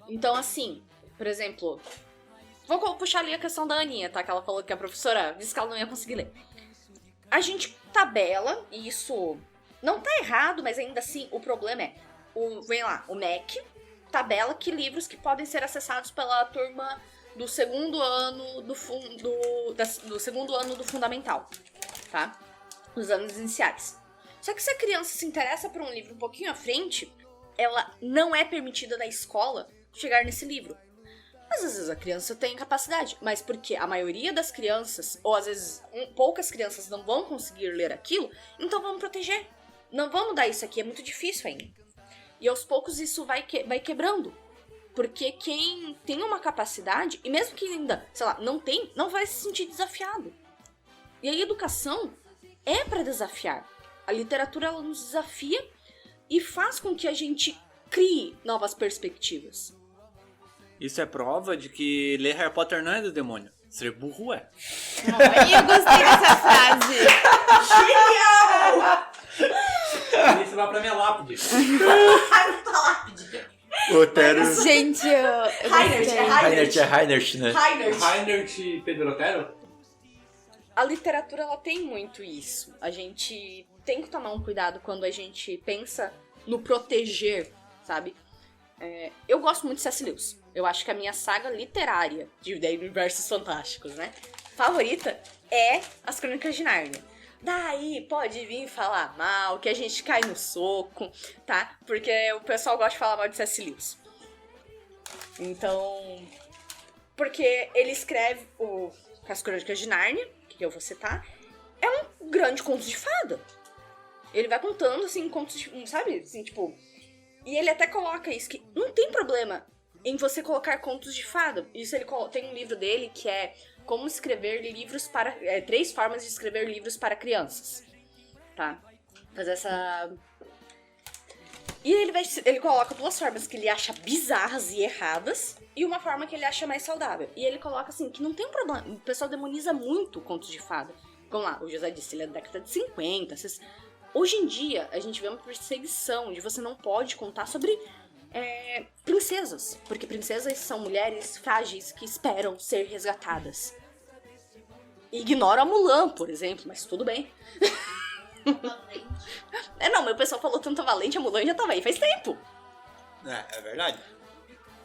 Então, assim, por exemplo, vou puxar ali a questão da Aninha, tá? Que ela falou que a professora disse que ela não ia conseguir ler. A gente tabela, e isso não tá errado, mas ainda assim, o problema é, o MEC tabela que livros que podem ser acessados pela turma do segundo ano do segundo ano do fundamental, tá? Os anos iniciais. Só que se a criança se interessa por um livro um pouquinho à frente, ela não é permitida na escola chegar nesse livro. Mas às vezes a criança tem capacidade, mas porque a maioria das crianças, ou às vezes poucas crianças não vão conseguir ler aquilo, então vamos proteger. Não vamos dar isso aqui, é muito difícil ainda. E aos poucos isso vai quebrando. Porque quem tem uma capacidade, e mesmo que ainda, sei lá, não tem, não vai se sentir desafiado. E a educação é para desafiar. A literatura, ela nos desafia e faz com que a gente crie novas perspectivas. Isso é prova de que ler Harry Potter não é do demônio. Ser burro é. Ai, eu gostei dessa frase. Isso vai pra minha lápide. Otero. Gente, eu gostei. Reinert, né? Reinert Pedro Otero? A literatura, ela tem muito isso. A gente tem que tomar um cuidado quando a gente pensa no proteger, sabe? Eu gosto muito de C.S. Lewis. Eu acho que a minha saga literária de universos fantásticos, né? Favorita é As Crônicas de Nárnia. Daí pode vir falar mal, que a gente cai no soco, tá? Porque o pessoal gosta de falar mal de C.S. Lewis. Então... Porque ele escreve As Crônicas de Nárnia, que eu vou citar, é um grande conto de fada. Ele vai contando, assim, contos de... Sabe? Assim, tipo... E ele até coloca isso, que não tem problema em você colocar contos de fada. Isso ele tem um livro dele que é Como Escrever Livros para... 3 formas de escrever livros para crianças. Tá? Fazer essa... E ele coloca 2 formas que ele acha bizarras e erradas e uma forma que ele acha mais saudável. E ele coloca assim, que não tem problema. O pessoal demoniza muito contos de fada. Vamos lá, o José disse, ele é da década de 50. Hoje em dia, a gente vê uma perseguição de você não pode contar sobre princesas. Porque princesas são mulheres frágeis que esperam ser resgatadas. Ignora a Mulan, por exemplo, mas tudo bem. Não, mas o pessoal falou tanto Valente, a Mulan já tava aí faz tempo. É verdade.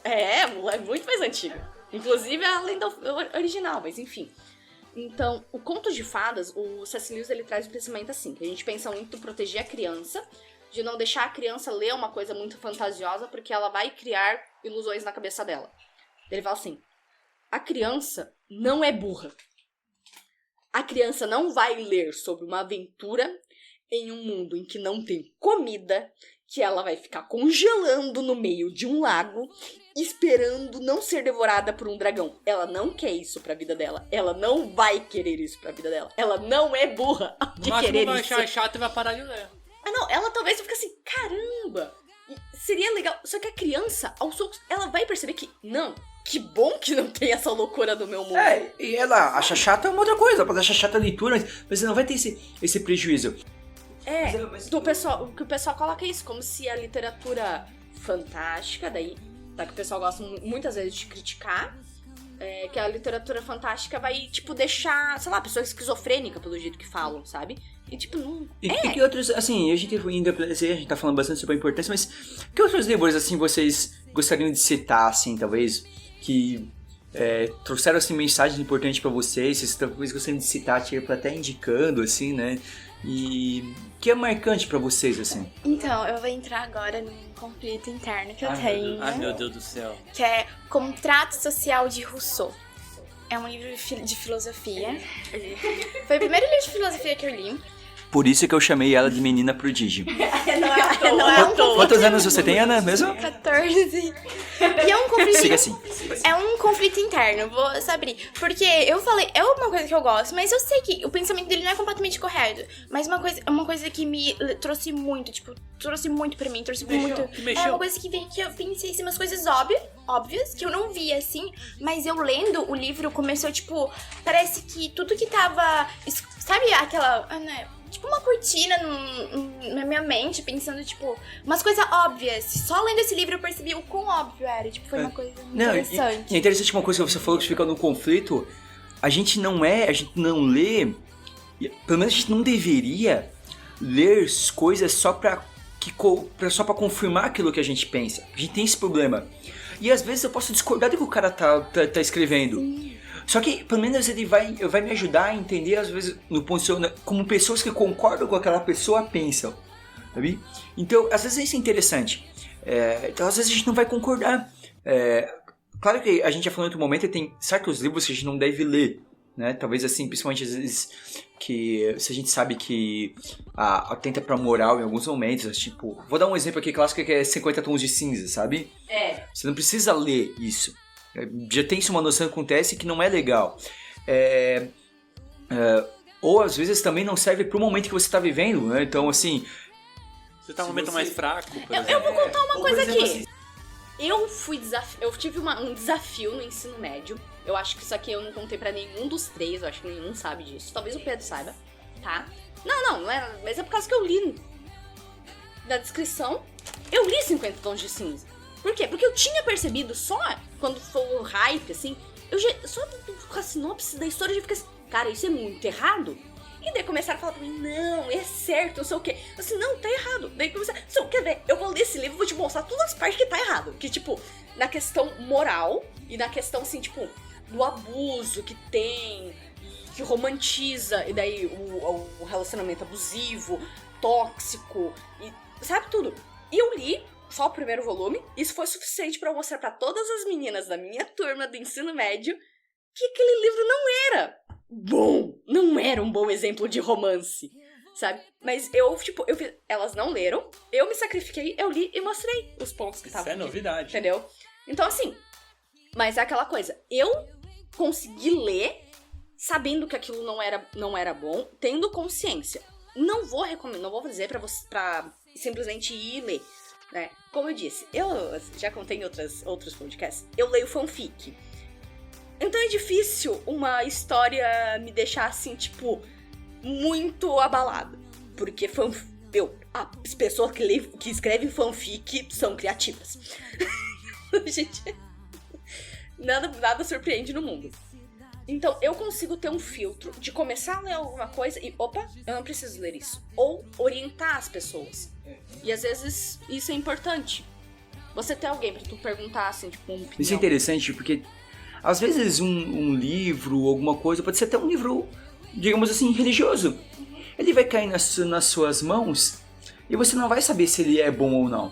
A Mulan é muito mais antiga. Inclusive a lenda original, mas enfim. Então, o conto de fadas, o C.S. Lewis, ele traz o pensamento assim, que a gente pensa muito em proteger a criança, de não deixar a criança ler uma coisa muito fantasiosa, porque ela vai criar ilusões na cabeça dela. Ele fala assim, a criança não é burra. A criança não vai ler sobre uma aventura em um mundo em que não tem comida, que ela vai ficar congelando no meio de um lago, esperando não ser devorada por um dragão. Ela não quer isso pra vida dela. Ela não vai querer isso pra vida dela. Ela não é burra de querer isso. Vai achar chato e vai parar de ler. Não, ela talvez fique assim, caramba, seria legal. Só que a criança, aos poucos, ela vai perceber que, não, que bom que não tem essa loucura do meu mundo. E ela acha chata uma outra coisa, ela pode achar chata a leitura, mas você não vai ter esse prejuízo. O que o pessoal coloca isso, como se a literatura fantástica, daí, tá, que o pessoal gosta muitas vezes de criticar, que a literatura fantástica vai, tipo, deixar, sei lá, pessoa esquizofrênica pelo jeito que falam, sabe? E, tipo, não... E que outros, assim, a gente tá falando bastante sobre a importância, mas que outros livros, assim, vocês gostariam de citar, assim, talvez, que trouxeram assim mensagens importantes pra vocês, vocês talvez gostariam de citar, tipo, até indicando, assim, né? E que é marcante pra vocês, assim? Então, eu vou entrar agora num conflito interno que eu tenho. Ai, meu Deus do céu. Que é Contrato Social de Rousseau. É um livro de filosofia. Foi o primeiro livro de filosofia que eu li. Por isso que eu chamei ela de menina prodígio. Não é um conflito. Quantos anos você tem, Ana, mesmo? 14. E é um conflito. Siga assim. É um conflito interno, vou saber. Porque eu falei, é uma coisa que eu gosto, mas eu sei que o pensamento dele não é completamente correto. Mas uma coisa que me trouxe muito, tipo, trouxe muito pra mim, trouxe muito. É uma coisa que veio que eu pensei assim, umas coisas óbvias, que eu não via assim, mas eu lendo o livro começou, tipo, parece que tudo que tava. Sabe aquela. Tipo uma cortina na minha mente, pensando, tipo, umas coisas óbvias. Só lendo esse livro eu percebi o quão óbvio era. Tipo, foi uma coisa interessante. É interessante uma coisa que você falou que fica no conflito. A gente não lê, pelo menos a gente não deveria ler coisas só pra confirmar aquilo que a gente pensa. A gente tem esse problema. E às vezes eu posso discordar do que o cara tá escrevendo. Sim. Só que, pelo menos, ele vai me ajudar a entender, às vezes, no ponto como pessoas que concordam com aquela pessoa pensam, sabe? Então, às vezes isso é interessante. Então, às vezes a gente não vai concordar. Claro que a gente já falou em outro momento, tem certos livros que a gente não deve ler, né? Talvez, assim, principalmente às vezes, que se a gente sabe que atenta pra moral em alguns momentos, tipo... Vou dar um exemplo aqui clássico que é 50 Tons de Cinza, sabe? Você não precisa ler isso. Já tem uma noção que acontece que não é legal. Ou às vezes também não serve pro momento que você tá vivendo, né? Então, assim... Você tá num momento mais fraco, por eu vou contar uma coisa aqui. Assim, Eu tive um desafio no ensino médio. Eu acho que isso aqui eu não contei pra nenhum dos três. Eu acho que nenhum sabe disso. Talvez o Pedro saiba, tá? Não é. Mas é por causa que eu li da descrição. Eu li 50 Tons de Cinza. Por quê? Porque eu tinha percebido só quando foi o hype, assim, só com a sinopse da história eu já fiquei assim, cara, isso é muito errado. E daí começaram a falar pra mim, não, é certo, não sei o quê. Eu assim, não, tá errado. Daí começaram, quer ver, eu vou ler esse livro e vou te mostrar todas as partes que tá errado. Que, tipo, na questão moral e na questão, assim, tipo, do abuso que tem, que romantiza, e daí o relacionamento abusivo, tóxico, e sabe tudo. E eu li só o primeiro volume, isso foi suficiente pra eu mostrar pra todas as meninas da minha turma do ensino médio que aquele livro não era bom, não era um bom exemplo de romance, sabe? Mas elas não leram, eu me sacrifiquei, eu li e mostrei os pontos que estavam. Isso é novidade. Entendeu? Então, assim, mas é aquela coisa, eu consegui ler sabendo que aquilo não era bom, tendo consciência. Não vou recomendar, não vou dizer pra você pra simplesmente ir ler. Né? Como eu disse, eu já contei em outros podcasts, eu leio fanfic. Então é difícil uma história me deixar assim, tipo, muito abalada. Porque as pessoas que escrevem fanfic são criativas. Gente, nada surpreende no mundo. Então eu consigo ter um filtro de começar a ler alguma coisa e, opa, eu não preciso ler isso. Ou orientar as pessoas. E às vezes isso é importante. Você ter alguém pra tu perguntar, assim, tipo, uma opinião. Isso é interessante, porque às vezes um livro, alguma coisa, pode ser até um livro, digamos assim, religioso. Ele vai cair nas suas mãos e você não vai saber se ele é bom ou não.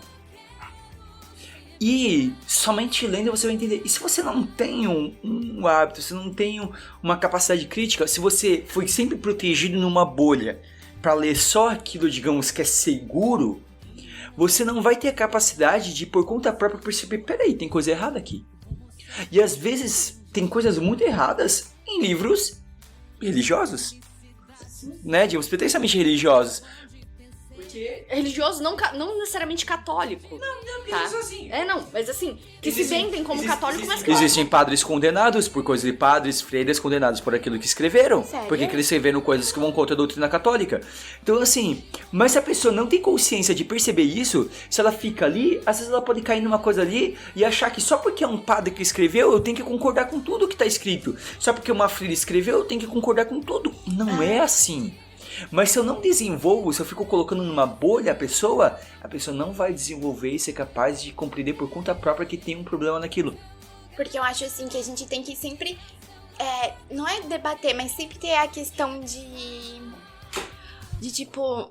E somente lendo você vai entender. E se você não tem um hábito, se não tem uma capacidade crítica, se você foi sempre protegido numa bolha para ler só aquilo, digamos, que é seguro, você não vai ter a capacidade de, por conta própria, perceber, peraí, tem coisa errada aqui. E às vezes tem coisas muito erradas em livros religiosos, né, digamos, pretensamente religiosos. Religioso não necessariamente católico. Não, tá? assim. Mas assim, que se vendem como católico, mas Existem padres condenados por coisas de padres, freiras condenados por aquilo que escreveram. Sério? Porque eles escreveram coisas que vão contra a doutrina católica. Então assim, mas se a pessoa não tem consciência de perceber isso, se ela fica ali, às vezes ela pode cair numa coisa ali e achar que só porque é um padre que escreveu, eu tenho que concordar com tudo que tá escrito. Só porque uma freira escreveu, eu tenho que concordar com tudo. Não é assim. Mas se eu não desenvolvo, se eu fico colocando numa bolha a pessoa não vai desenvolver e ser capaz de compreender por conta própria que tem um problema naquilo. Porque eu acho, assim, que a gente tem que sempre... não é debater, mas sempre ter a questão de tipo,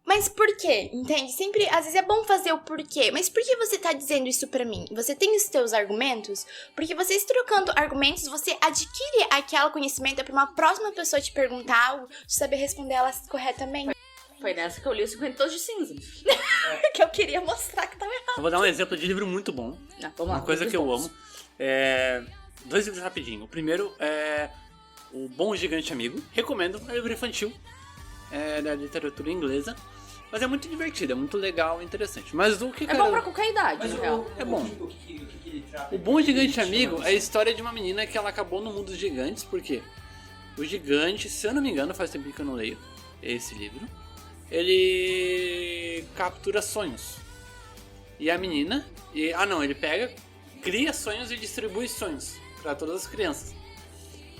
mas por quê? Entende? Sempre, às vezes é bom fazer o porquê, mas por que você tá dizendo isso pra mim? Você tem os seus argumentos? Porque vocês trocando argumentos, você adquire aquele conhecimento pra uma próxima pessoa te perguntar algo, saber responder elas corretamente. Foi nessa que eu li os 50 Tons de Cinza. Que eu queria mostrar que tava errado. Eu vou dar um exemplo de livro muito bom. Vamos lá, Uma coisa que eu bons. amo. 2 livros rapidinho. O primeiro é O Bom Gigante Amigo. Recomendo, é um livro infantil. É da literatura inglesa. Mas é muito divertido, é muito legal e interessante. Mas o que É bom pra qualquer idade, na real. É bom. O que ele trata? O Bom Gigante Amigo é a história de uma menina que ela acabou no mundo dos gigantes, porque o gigante, se eu não me engano, faz tempo que eu não leio esse livro, ele captura sonhos. E a menina, ele pega, cria sonhos e distribui sonhos pra todas as crianças.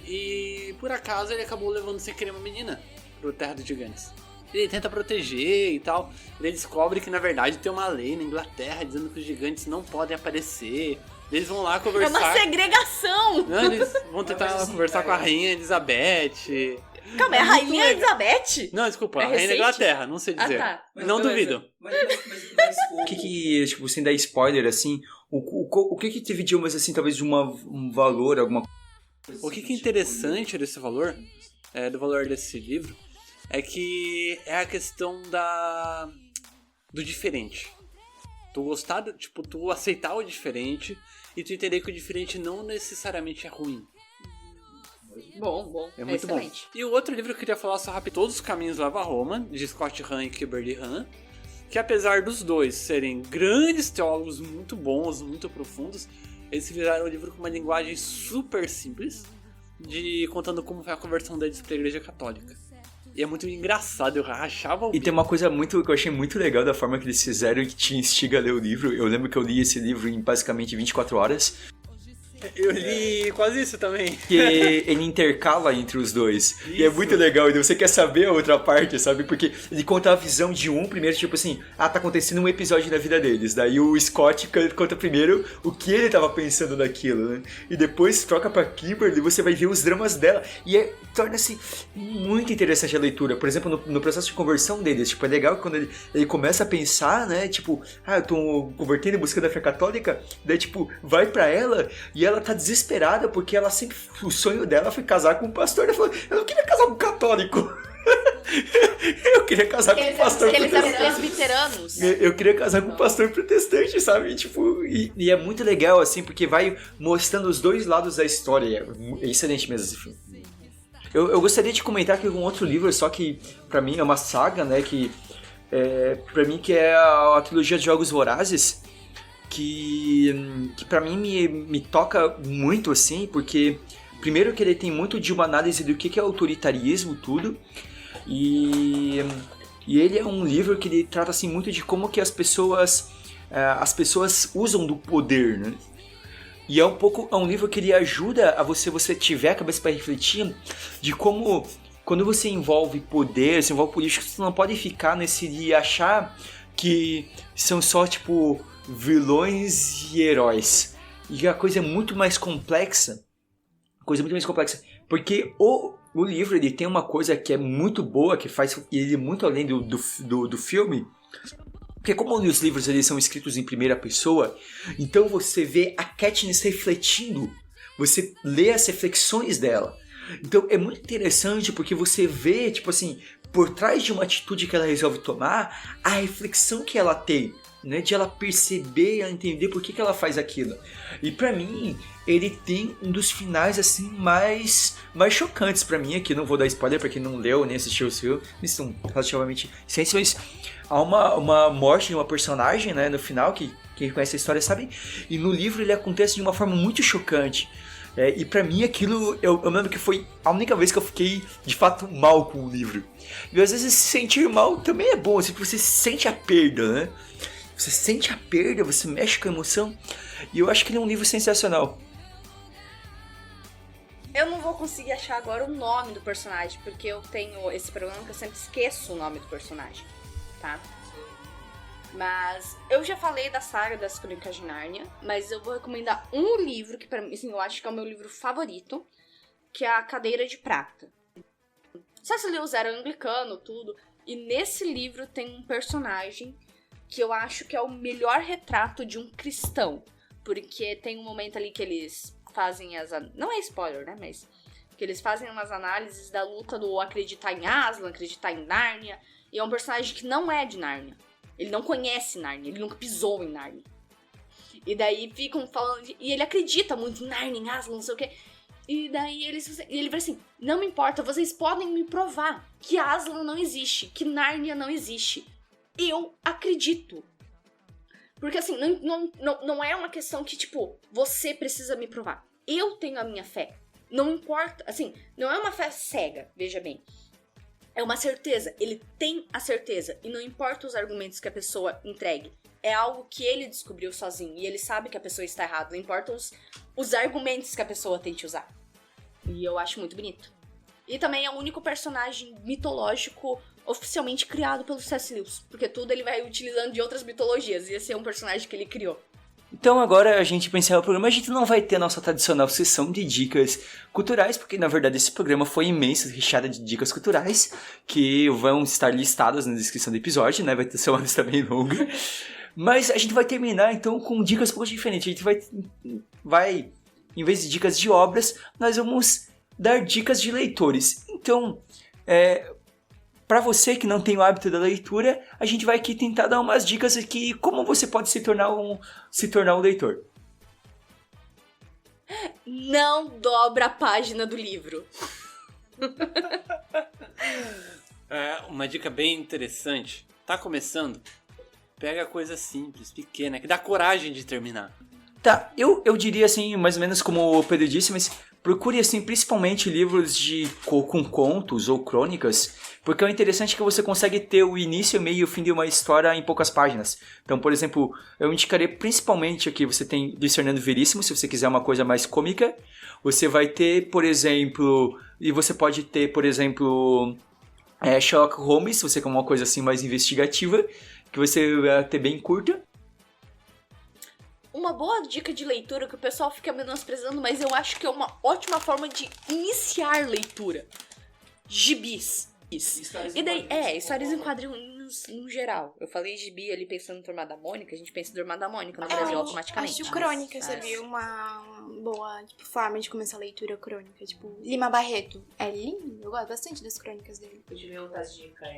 E por acaso ele acabou levando sem querer uma menina pro Terra dos Gigantes. Ele tenta proteger e tal. Ele descobre que na verdade tem uma lei na Inglaterra dizendo que os gigantes não podem aparecer. Eles vão lá É conversar. uma segregação! Não, eles vão tentar Mas assim, conversar com a rainha Elizabeth. Calma, é a Rainha Elizabeth? Não, desculpa, É a rainha da recente? Inglaterra, não sei dizer. Ah, tá. Não duvido. Mas o que tipo, sem dar spoiler, assim, o que teve de umas, assim, talvez de um valor, alguma coisa? O que é interessante desse valor, do valor desse livro, é que é a questão do diferente. Tu gostar, tu aceitar o diferente e tu entender que o diferente não necessariamente é ruim. Bom. É muito excelente. bom. E o outro livro que eu queria falar só rápido, Todos os Caminhos Levam a Roma, de Scott Hahn e Kimberly Hahn, que apesar dos dois serem grandes teólogos muito bons, muito profundos, eles fizeram um livro com uma linguagem super simples, contando como foi a conversão deles para a Igreja Católica. E é muito engraçado, eu rachava o E tem uma coisa que eu achei muito legal da forma que eles fizeram e que te instiga a ler o livro. Eu lembro que eu li esse livro em basicamente 24 horas. Eu li quase isso também. Que ele intercala entre os dois. E é muito legal. E você quer saber a outra parte, sabe? Porque ele conta a visão de um primeiro, tipo assim, tá acontecendo um episódio na vida deles. Daí o Scott conta primeiro o que ele tava pensando daquilo, né? E depois troca pra Kimberly e você vai ver os dramas dela. E torna-se muito interessante a leitura. Por exemplo, no processo de conversão deles. Tipo, é legal que quando ele começa a pensar, né? Tipo, eu tô convertendo e buscando a fé católica. Daí, tipo, vai pra ela e ela tá desesperada porque ela sempre... O sonho dela foi casar com um pastor. Ela falou, eu não queria casar com um católico. Eu queria casar com um pastor Eles eram protestante. presbiteranos. Eu queria casar com um pastor protestante, sabe? Tipo, e é muito legal, assim, porque vai mostrando os dois lados da história. É excelente mesmo esse filme. Eu gostaria de comentar aqui um outro livro, só que pra mim é uma saga, né? Que pra mim que é a trilogia de Jogos Vorazes, que pra mim me toca muito, assim, porque primeiro que ele tem muito de uma análise do que é autoritarismo, tudo, e ele é um livro que ele trata, assim, muito de como que as pessoas usam do poder, né? E é um livro que ele ajuda a você tiver a cabeça para refletir de como, quando você envolve poder, você envolve política, você não pode ficar nesse de achar que são só, tipo, vilões e heróis. E a coisa é muito mais complexa. Porque o livro, ele tem uma coisa que é muito boa, que faz ele muito além do filme. Porque como os livros eles são escritos em primeira pessoa, então você vê a Katniss refletindo, você lê as reflexões dela. Então é muito interessante porque você vê, tipo assim, por trás de uma atitude que ela resolve tomar, a reflexão que ela tem, né, de ela perceber e ela entender por que ela faz aquilo. E pra mim, ele tem um dos finais assim mais chocantes pra mim aqui. Não vou dar spoiler pra quem não leu nem assistiu o filme, eles são relativamente recentes, mas há uma morte de uma personagem, né, no final, que quem conhece a história sabe, e no livro ele acontece de uma forma muito chocante. E pra mim aquilo, eu lembro que foi a única vez que eu fiquei de fato mal com o livro. E às vezes se sentir mal também é bom, assim, porque você sente a perda, né? Você sente a perda, você mexe com a emoção, e eu acho que ele é um livro sensacional. Eu não vou conseguir achar agora o nome do personagem, porque eu tenho esse problema que eu sempre esqueço o nome do personagem, tá? Mas eu já falei da saga das Crônicas de Nárnia, mas eu vou recomendar um livro que pra mim, assim, eu acho que é o meu livro favorito, que é A Cadeira de Prata. C.S. Lewis era anglicano, tudo, e nesse livro tem um personagem que eu acho que é o melhor retrato de um cristão, porque tem um momento ali que eles fazem não é spoiler, né, mas que eles fazem umas análises da luta do acreditar em Aslan, acreditar em Nárnia, e é um personagem que não é de Nárnia. Ele não conhece Nárnia, ele nunca pisou em Nárnia. E daí ficam falando... E ele acredita muito em Nárnia, em Aslan, não sei o quê. E daí ele vai assim, não me importa, vocês podem me provar que Aslan não existe, que Nárnia não existe. Eu acredito. Porque assim, não é uma questão que, tipo, você precisa me provar. Eu tenho a minha fé. Não importa, assim, não é uma fé cega, veja bem. É uma certeza, ele tem a certeza. E não importa os argumentos que a pessoa entregue. É algo que ele descobriu sozinho. E ele sabe que a pessoa está errada. Não importam os argumentos que a pessoa tente usar. E eu acho muito bonito. E também é o único personagem mitológico oficialmente criado pelo C.S. Lewis. Porque tudo ele vai utilizando de outras mitologias. E esse é um personagem que ele criou. Então agora a gente para encerrar o programa, a gente não vai ter a nossa tradicional sessão de dicas culturais, porque na verdade esse programa foi imenso, recheado de dicas culturais, que vão estar listadas na descrição do episódio, né? Vai ser uma lista bem longa. Mas a gente vai terminar então com dicas um pouco diferentes. A gente vai, em vez de dicas de obras, nós vamos dar dicas de leitores. Então, para você que não tem o hábito da leitura, a gente vai aqui tentar dar umas dicas aqui como você pode se tornar um leitor. Não dobra a página do livro. Uma dica bem interessante. Tá começando? Pega coisa simples, pequena, que dá coragem de terminar. Tá, eu diria assim, mais ou menos como o Pedro disse, mas procure assim, principalmente livros com contos ou crônicas, porque o interessante é que você consegue ter o início, o meio e o fim de uma história em poucas páginas. Então, por exemplo, eu indicaria principalmente aqui, você tem Luís Fernando Veríssimo, se você quiser uma coisa mais cômica. Você vai ter, por exemplo, e você pode ter, por exemplo, Sherlock Holmes, se você quer uma coisa assim mais investigativa, que você vai ter bem curta. Uma boa dica de leitura que o pessoal fica menosprezando, mas eu acho que é uma ótima forma de iniciar leitura. Gibis. E daí, histórias em quadrinhos no geral. Eu falei gibi ali pensando em Turma da Mônica, a gente pensa em Turma da Mônica no Brasil automaticamente. Acho que crônica seria uma boa forma de começar a leitura crônica. Tipo, Lima Barreto. É lindo, eu gosto bastante das crônicas dele. Deixa eu ver outras dicas.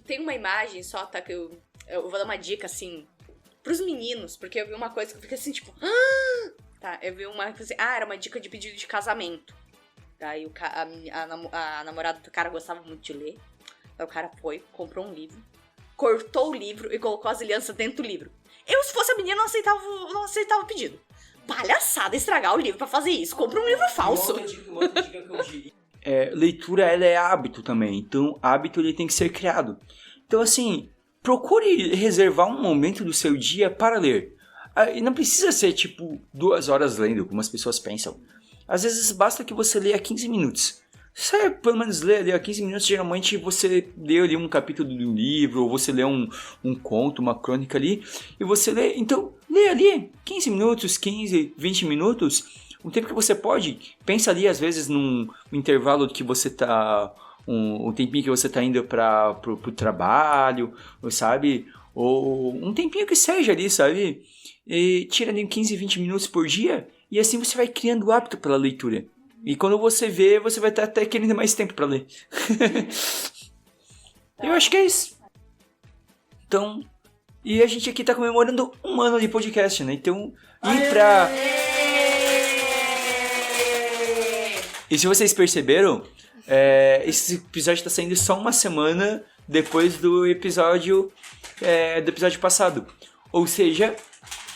Tem uma imagem só, tá? Que eu vou dar uma dica, assim, pros meninos, porque eu vi uma coisa que eu fiquei assim, tipo... Tá, eu vi uma coisa assim, era uma dica de pedido de casamento. Daí a namorada do cara gostava muito de ler. Daí o cara foi, comprou um livro, cortou o livro e colocou as alianças dentro do livro. Eu, se fosse a menina, não aceitava o pedido. Palhaçada, estragar o livro pra fazer isso. Compra um livro falso. Uma outra dica que eu diria. Leitura, ela é hábito também. Então, hábito ele tem que ser criado. Então, assim... Procure reservar um momento do seu dia para ler. E não precisa ser, tipo, 2 horas lendo, como as pessoas pensam. Às vezes basta que você leia 15 minutos. Se você pelo menos ler ali a 15 minutos, geralmente você lê ali um capítulo de um livro, ou você lê um conto, uma crônica ali, e você lê. Então, lê ali 15 minutos, 15, 20 minutos, o tempo que você pode. Pensa ali, às vezes, num intervalo que você tá... Um tempinho que você tá indo pro trabalho, sabe? Ou um tempinho que seja ali, sabe? E tira ali 15, 20 minutos por dia, e assim você vai criando o hábito pela leitura. E quando você vê, você vai estar até querendo mais tempo pra ler. Eu acho que é isso. Então, e a gente aqui tá comemorando 1 ano de podcast, né? Então, E se vocês perceberam... esse episódio está saindo só uma semana depois do episódio passado. Ou seja,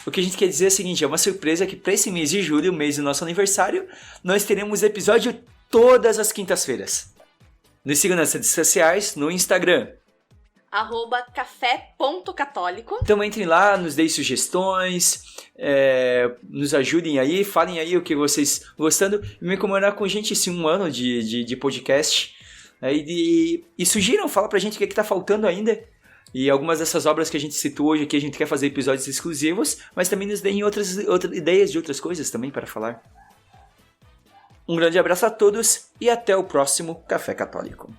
o que a gente quer dizer é o seguinte, é uma surpresa que para esse mês de julho, o mês do nosso aniversário, nós teremos episódio todas as quintas-feiras. Nos sigam nas redes sociais, no Instagram. @café.católico. Então entrem lá, nos deem sugestões, nos ajudem aí, falem aí o que vocês gostando. E me comemorar com a gente esse 1 ano de podcast. né? E sugiram, fala pra gente o que tá faltando ainda. E algumas dessas obras que a gente citou hoje aqui, a gente quer fazer episódios exclusivos, mas também nos deem outras ideias de outras coisas também para falar. Um grande abraço a todos e até o próximo Café Católico.